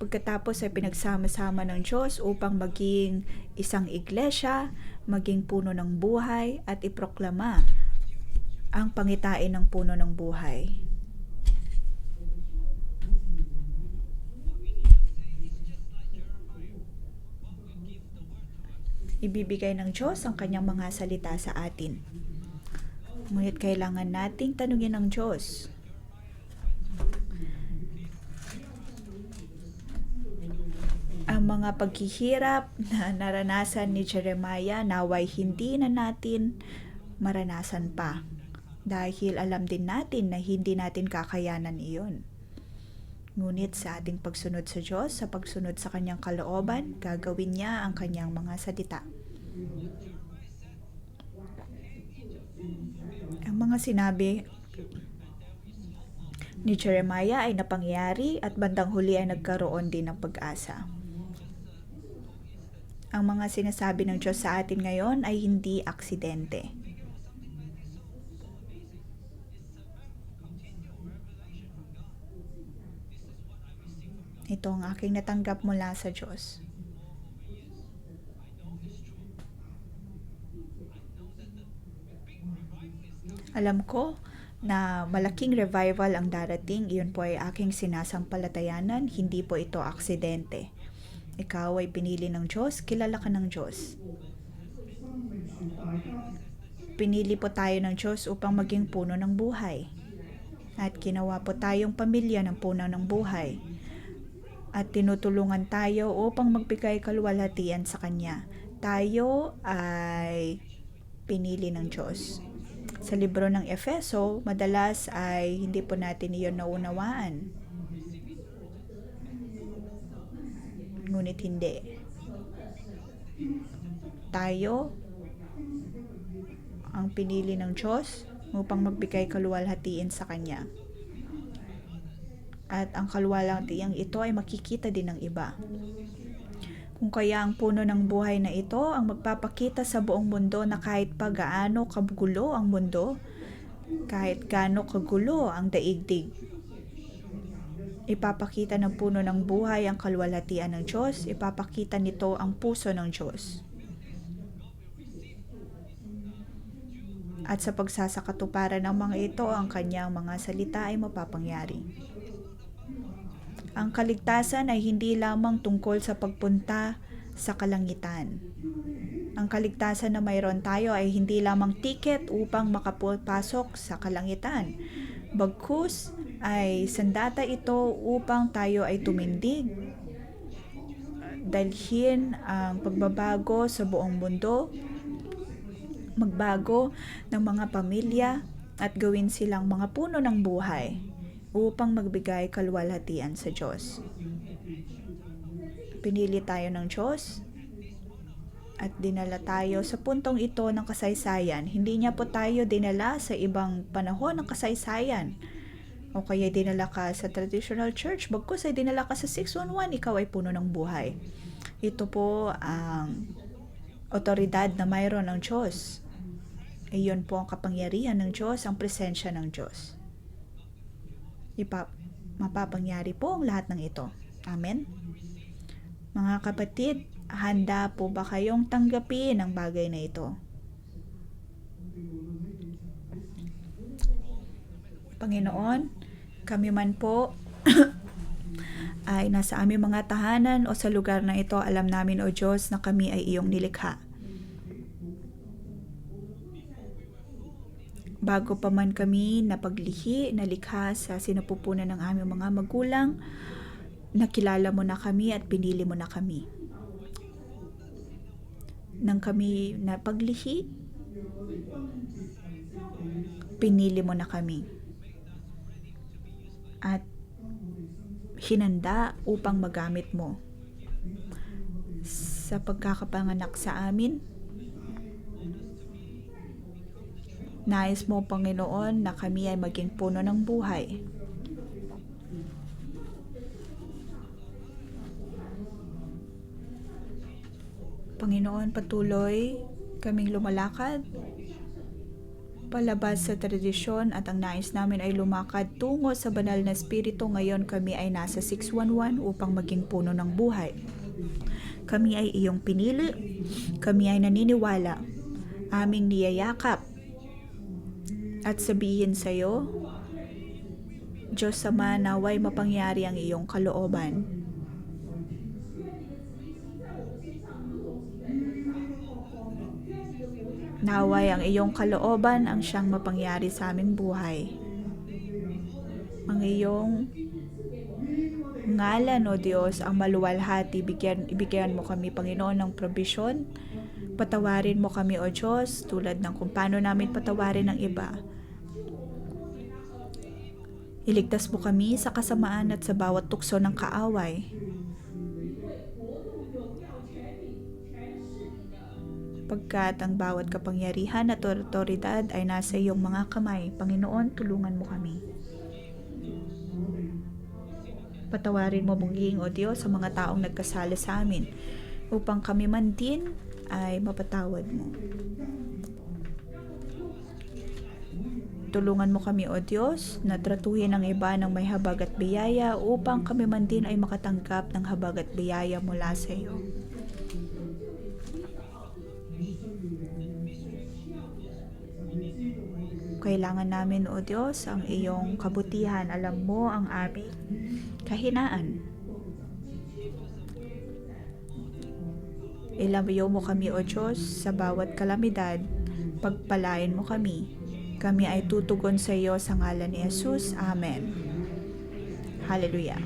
Pagkatapos ay pinagsama-sama ng Diyos upang maging isang iglesia, maging puno ng buhay at iproklama ang pangitain ng puno ng buhay. Ibibigay ng Diyos ang kanyang mga salita sa atin. Ngunit kailangan nating tanungin ng Diyos. Ang mga paghihirap na naranasan ni Jeremiah naway hindi na natin maranasan pa. Dahil alam din natin na hindi natin kakayanan iyon. Ngunit sa ating pagsunod sa Diyos, sa pagsunod sa kanyang kalooban, gagawin niya ang kanyang mga salita. Ang mga sinabi ni Jeremiah ay napangyari at bandang huli ay nagkaroon din ng pag-asa. Ang mga sinasabi ng Diyos sa atin ngayon ay hindi aksidente. Ito ang aking natanggap mula sa Diyos. Alam ko na malaking revival ang darating. Iyon po ay aking sinasampalatayanan. Hindi po ito aksidente. Ikaw ay pinili ng Diyos. Kilala ka ng Diyos. Pinili po tayo ng Diyos upang maging puno ng buhay. At ginawa po tayong pamilya ng puno ng buhay. At tinutulungan tayo upang magbigay kaluwalhatian sa Kanya. Tayo ay pinili ng Diyos. Sa libro ng Efeso, madalas ay hindi po natin iyon naunawaan. Ngunit hindi. Tayo ang pinili ng Diyos upang magbigay kaluwalhatian sa Kanya. At ang kaluwalhatian ito ay makikita din ng iba. Kung kaya ang puno ng buhay na ito ang magpapakita sa buong mundo na kahit pa gaano kagulo ang mundo, kahit gaano kagulo ang daigdig, ipapakita ng puno ng buhay ang kaluwalhatian ng Diyos, ipapakita nito ang puso ng Diyos. At sa pagsasakatuparan ng mga ito, ang kanyang mga salita ay mapapangyari. Ang kaligtasan ay hindi lamang tungkol sa pagpunta sa kalangitan. Ang kaligtasan na mayroon tayo ay hindi lamang tiket upang makapasok sa kalangitan. Bagkus ay sandata ito upang tayo ay tumindig, dalhin ang pagbabago sa buong mundo, magbago ng mga pamilya at gawin silang mga puno ng buhay upang magbigay kaluwalhatian sa Diyos. Pinili tayo ng Diyos at dinala tayo sa puntong ito ng kasaysayan. Hindi niya po tayo dinala sa ibang panahon ng kasaysayan. O kaya dinala ka sa traditional church, bagkus ay dinala ka sa 611, ikaw ay puno ng buhay. Ito po ang otoridad na mayroon ng Diyos. Iyon po ang kapangyarihan ng Diyos, ang presensya ng Diyos. Mapapangyari po ang lahat ng ito. Amen? Mga kapatid, handa po ba kayong tanggapin ang bagay na ito? Panginoon, kami man po ay nasa aming mga tahanan o sa lugar na ito, alam namin o Diyos na kami ay iyong nilikha. Bago pa man kami nalikha sa sinapupunan ng aming mga magulang, nakilala mo na kami at pinili mo na kami. Nang kami napaglihi, pinili mo na kami. At hinanda upang magamit mo. Sa pagkakapanganak sa amin, nais mo, Panginoon, na kami ay maging puno ng buhay. Panginoon, patuloy kaming lumalakad palabas sa tradisyon at ang nais namin ay lumakad tungo sa banal na espiritu. Ngayon kami ay nasa 611 upang maging puno ng buhay. Kami ay iyong pinili. Kami ay naniniwala. Aming niyayakap at sabihin sa iyo, Diyos Ama, naway mapangyari ang iyong kalooban. Naway ang iyong kalooban ang siyang mapangyari sa aming buhay. Ang iyong ngalan, O Diyos, ang maluwalhati, ibigyan mo kami, Panginoon, ng probisyon. Patawarin mo kami, O Diyos, tulad ng kung paano namin patawarin ang iba. Iligtas mo kami sa kasamaan at sa bawat tukso ng kaaway. Pagkat ang bawat kapangyarihan at otoridad ay nasa iyong mga kamay, Panginoon, tulungan mo kami. Patawarin mo muli, O Diyos, sa mga taong nagkasala sa amin, upang kami man din ay mapatawad mo. Tulungan mo kami, O Diyos, na tratuhin ang iba ng may habag at biyaya upang kami man din ay makatanggap ng habag at biyaya mula sa iyo. Kailangan namin, O Diyos, ang iyong kabutihan. Alam mo ang aming kahinaan. Ilayo mo kami, O Diyos, sa bawat kalamidad. Pagpalain mo kami. Kami ay tutugon sa iyo sa ngalan ni Jesus. Amen. Hallelujah.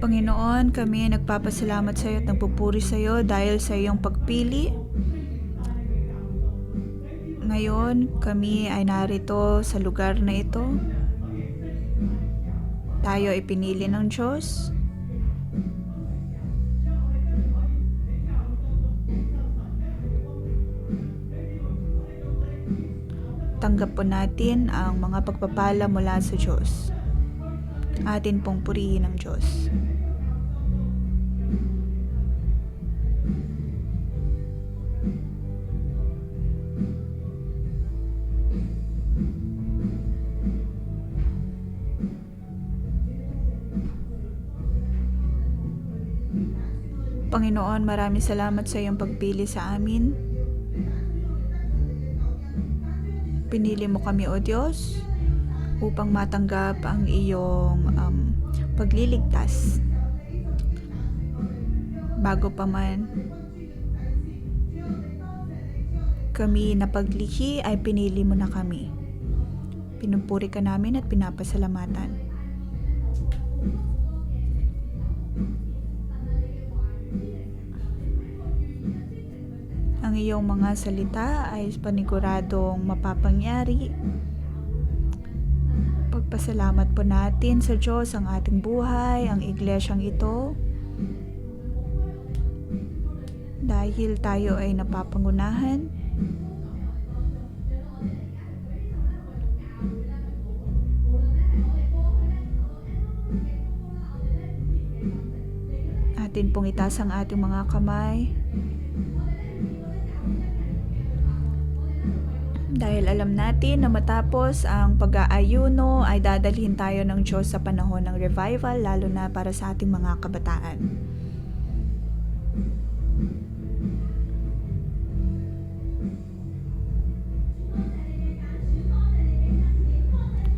Panginoon, kami ay nagpapasalamat sa iyo at nagpupuri sa iyo dahil sa iyong pagpili. Ngayon, kami ay narito sa lugar na ito. Tayo ay pinili ng Diyos. Tanggap po natin ang mga pagpapala mula sa Diyos. Atin pong purihin ang Diyos. Panginoon, maraming salamat sa iyong pagpili sa amin. Pinili mo kami, O Diyos, upang matanggap ang iyong pagliligtas. bago pa man kami napaglihi ay pinili mo na kami. Pinupuri ka namin at pinapasalamatan. Ang iyong mga salita ay paniguradong mapapangyari. Pagpasalamat po natin sa Diyos ang ating buhay, ang iglesyang ito. Dahil tayo ay napapangunahan. Atin pong itaas ang ating mga kamay. Dahil alam natin na matapos ang pag-aayuno ay dadalhin tayo ng Diyos sa panahon ng revival, lalo na para sa ating mga kabataan.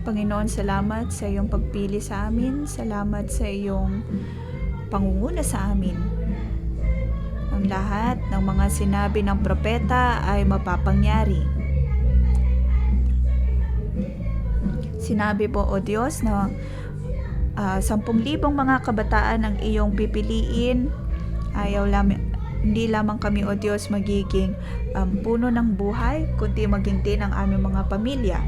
Panginoon, salamat sa iyong pagpili sa amin. Salamat sa iyong pangunguna sa amin. Ang lahat ng mga sinabi ng propeta ay mapapangyari. Sinabi po, O Diyos, na 10,000 mga kabataan ang iyong pipiliin. Hindi lamang kami, O Diyos, magiging puno ng buhay, kundi maging din ang aming mga pamilya.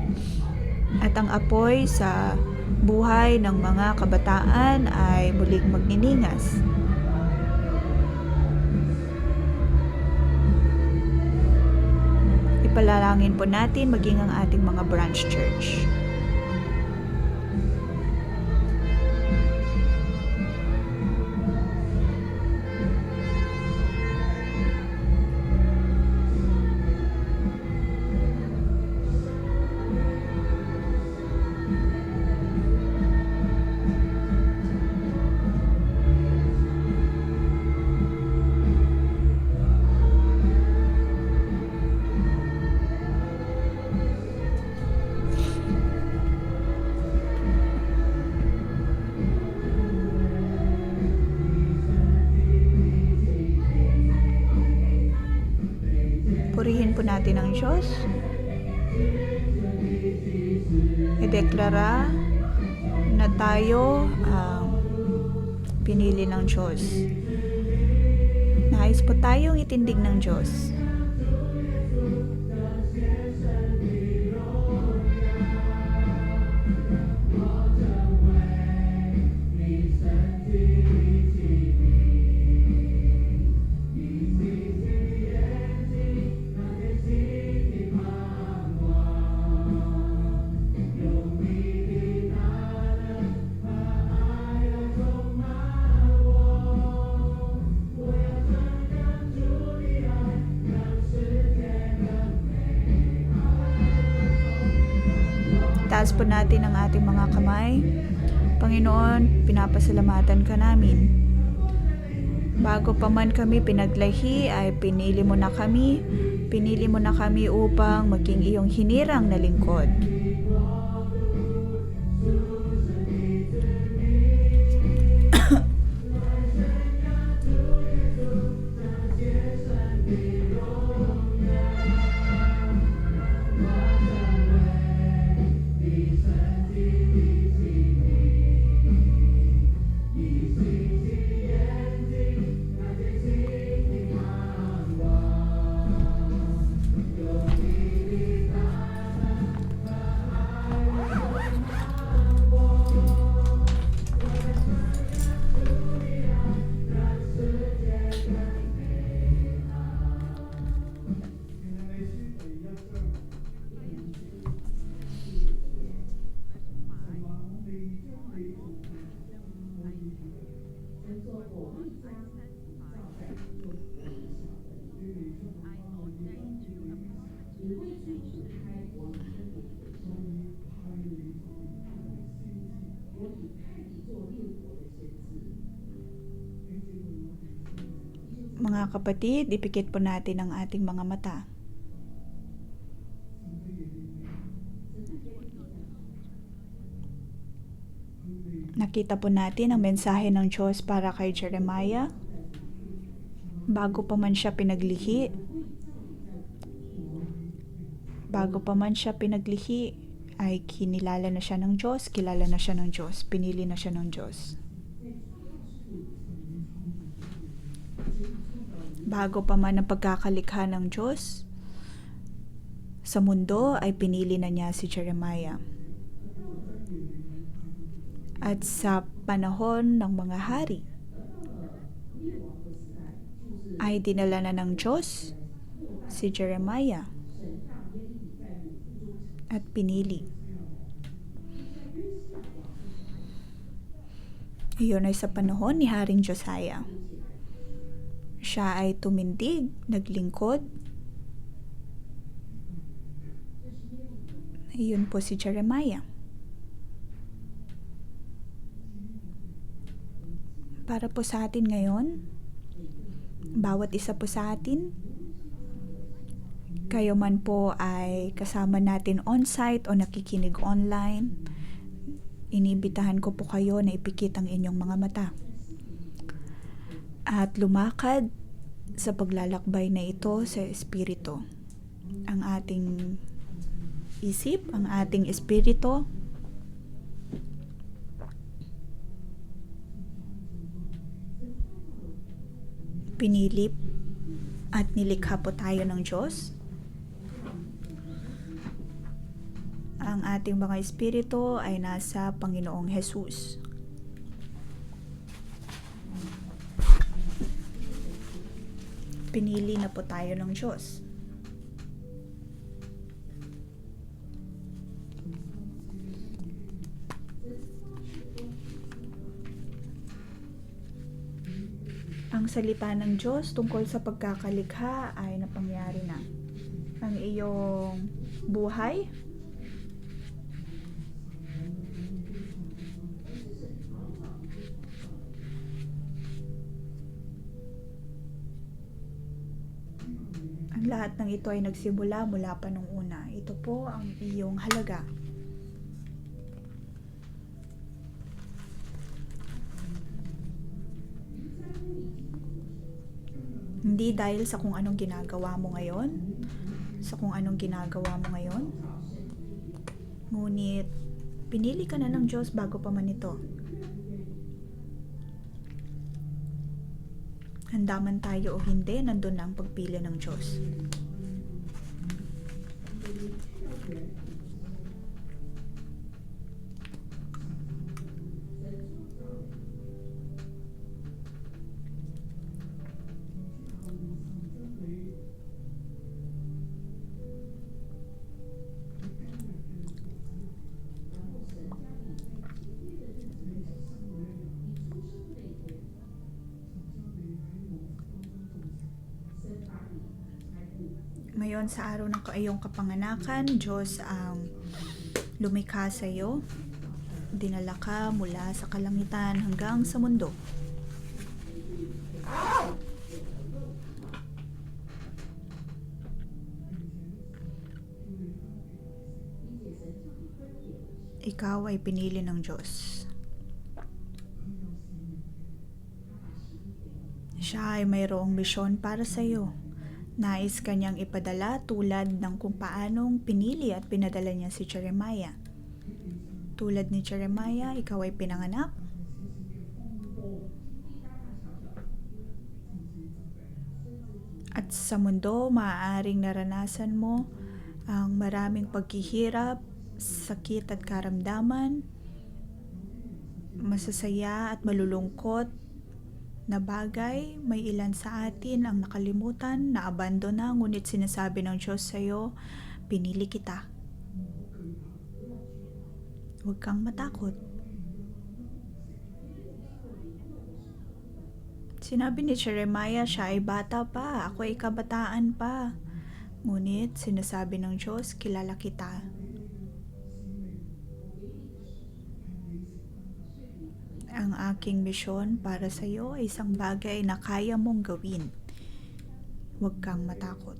At ang apoy sa buhay ng mga kabataan ay muling magniningas. Ipalalangin po natin maging ang ating mga branch church. Purihin po natin ang Diyos. Ideklara na tayo ang pinili ng Diyos. Nais po tayong itindig ng Diyos. Taas po natin ang ating mga kamay. Panginoon, pinapasalamatan ka namin. Bago pa man kami pinaglahi, ay pinili mo na kami. Pinili mo na kami upang maging iyong hinirang na lingkod. Mga kapatid, ipikit po natin ang ating mga mata. Nakita po natin ang mensahe ng Diyos para kay Jeremiah. Bago pa man siya pinaglihi, ay kinilala na siya ng Diyos, kilala na siya ng Diyos, pinili na siya ng Diyos. Bago pa man ang pagkakalikha ng Diyos sa mundo, ay pinili na niya si Jeremiah. At sa panahon ng mga hari, ay dinala na ng Diyos si Jeremiah at pinili. Iyon ay sa panahon ni Haring Josiah. Siya ay tumindig, naglingkod. Iyon po si Jeremiah. Para po sa atin ngayon, bawat isa po sa atin, kayo man po ay kasama natin on-site o nakikinig online, inibitahan ko po kayo na ipikit ang inyong mga mata at lumakad sa paglalakbay na ito sa Espiritu. Ang ating isip, ang ating espiritu, pinilip at nilikha po tayo ng Diyos. Ang ating mga espiritu ay nasa Panginoong Jesus. Pinili na po tayo ng Diyos. Ang salita ng Diyos tungkol sa pagkakalikha ay napangyari na. Ang iyong buhay ang lahat ng ito ay nagsimula mula pa nung una. Ito po ang iyong halaga. Hindi dahil sa kung anong ginagawa mo ngayon, ngunit pinili ka na ng Diyos bago pa man ito. Handa man tayo o hindi, nandun na ang pagpili ng Diyos. Ngayon sa araw ng iyong kapanganakan, Diyos ang lumikha sa iyo. Dinala ka mula sa kalangitan hanggang sa mundo. Ikaw ay pinili ng Diyos. Siya ay mayroong misyon para sa iyo. Nais kanyang ipadala tulad ng kung paanong pinili at pinadala niya si Jeremiah. Tulad ni Jeremiah, ikaw ay pinanganak. At sa mundo, maaaring naranasan mo ang maraming paghihirap, sakit at karamdaman, masasaya at malulungkot na bagay. May ilan sa atin ang nakalimutan, naabandona, ngunit sinasabi ng Diyos sa iyo, pinili kita. Huwag kang matakot. Sinabi ni Jeremiah, siya ay bata pa, ako ay kabataan pa. Ngunit sinasabi ng Diyos, kilala kita. Ang aking misyon para sa iyo ay isang bagay na kaya mong gawin. Huwag kang matakot.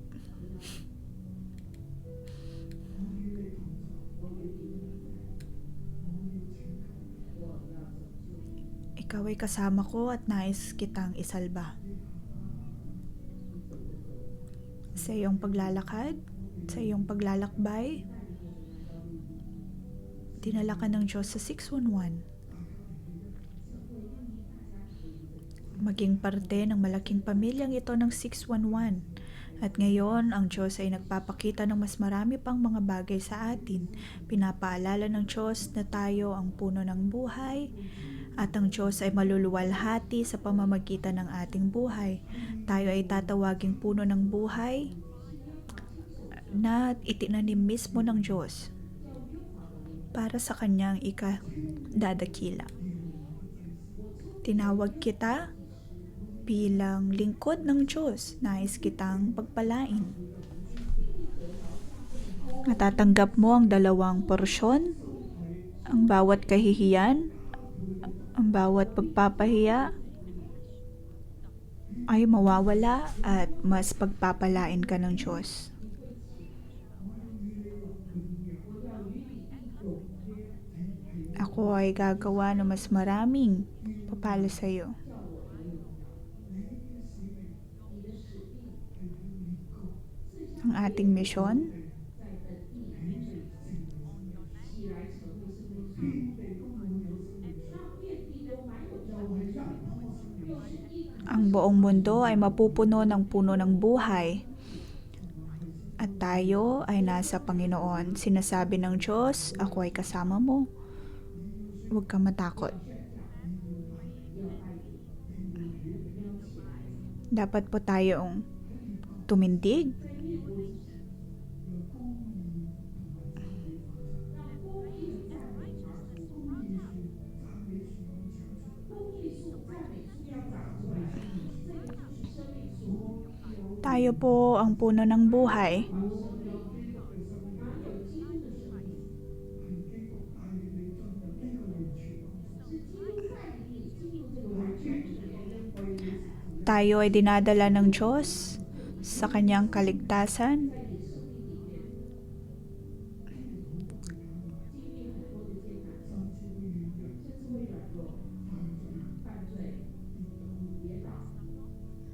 Ikaw ay kasama ko at nais kitang isalba. sa iyong paglalakad, sa iyong paglalakbay. Dinala ka ng Diyos sa 611. Maging parte ng malaking pamilyang ito ng 611. At ngayon, ang Diyos ay nagpapakita ng mas marami pang mga bagay sa atin. Pinapaalala ng Diyos na tayo ang puno ng buhay at ang Diyos ay maluluwalhati sa pamamagitan ng ating buhay. Tayo ay tatawaging puno ng buhay na itinanim mismo ng Diyos para sa kanyang ikadadakila. Tinawag kita bilang lingkod ng Diyos. Nais kitang pagpalain. Natatanggap mo ang dalawang porsyon, ang bawat kahihiyan, ang bawat pagpapahiya ay mawawala at mas pagpapalain ka ng Diyos. Ako ay gagawa ng mas maraming papala sa iyo. Ang ating misyon ang buong mundo ay mapupuno ng puno ng buhay at tayo ay nasa Panginoon. Sinasabi ng Diyos, ako ay kasama mo. Huwag kang matakot. Dapat po tayong tumindig. Tayo po ang puno ng buhay. Tayo ay dinadala ng Diyos sa kanyang kaligtasan.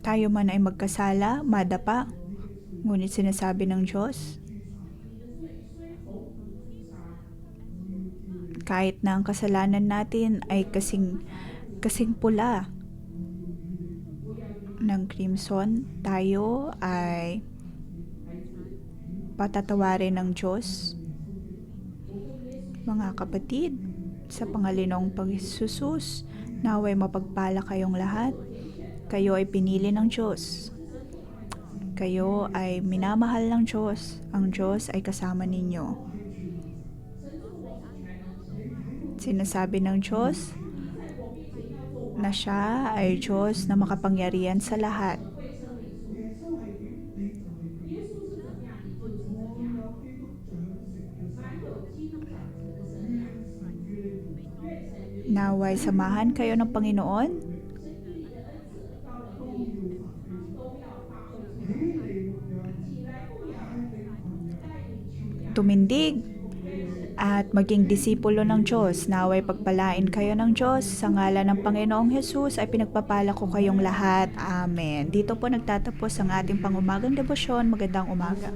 Tayo man ay magkasala, madapa, ngunit sinasabi ng Diyos, kahit na ang kasalanan natin ay kasing pula ng crimson, tayo ay patatawarin ng Diyos. Mga kapatid, sa pangalinong Panginoong naway mapagpala kayong lahat. Kayo ay pinili ng Diyos. Kayo ay minamahal ng Diyos. Ang Diyos ay kasama ninyo. Sinasabi ng Diyos na siya ay Diyos na makapangyarihan sa lahat. Naway samahan kayo ng Panginoon. Tumindig at maging disipulo ng Diyos. Naway pagpalain kayo ng Diyos. Sa ngalan ng Panginoong Hesus ay pinagpapala ko kayong lahat. Amen. Dito po nagtatapos ang ating pangumagang debosyon. Magandang umaga.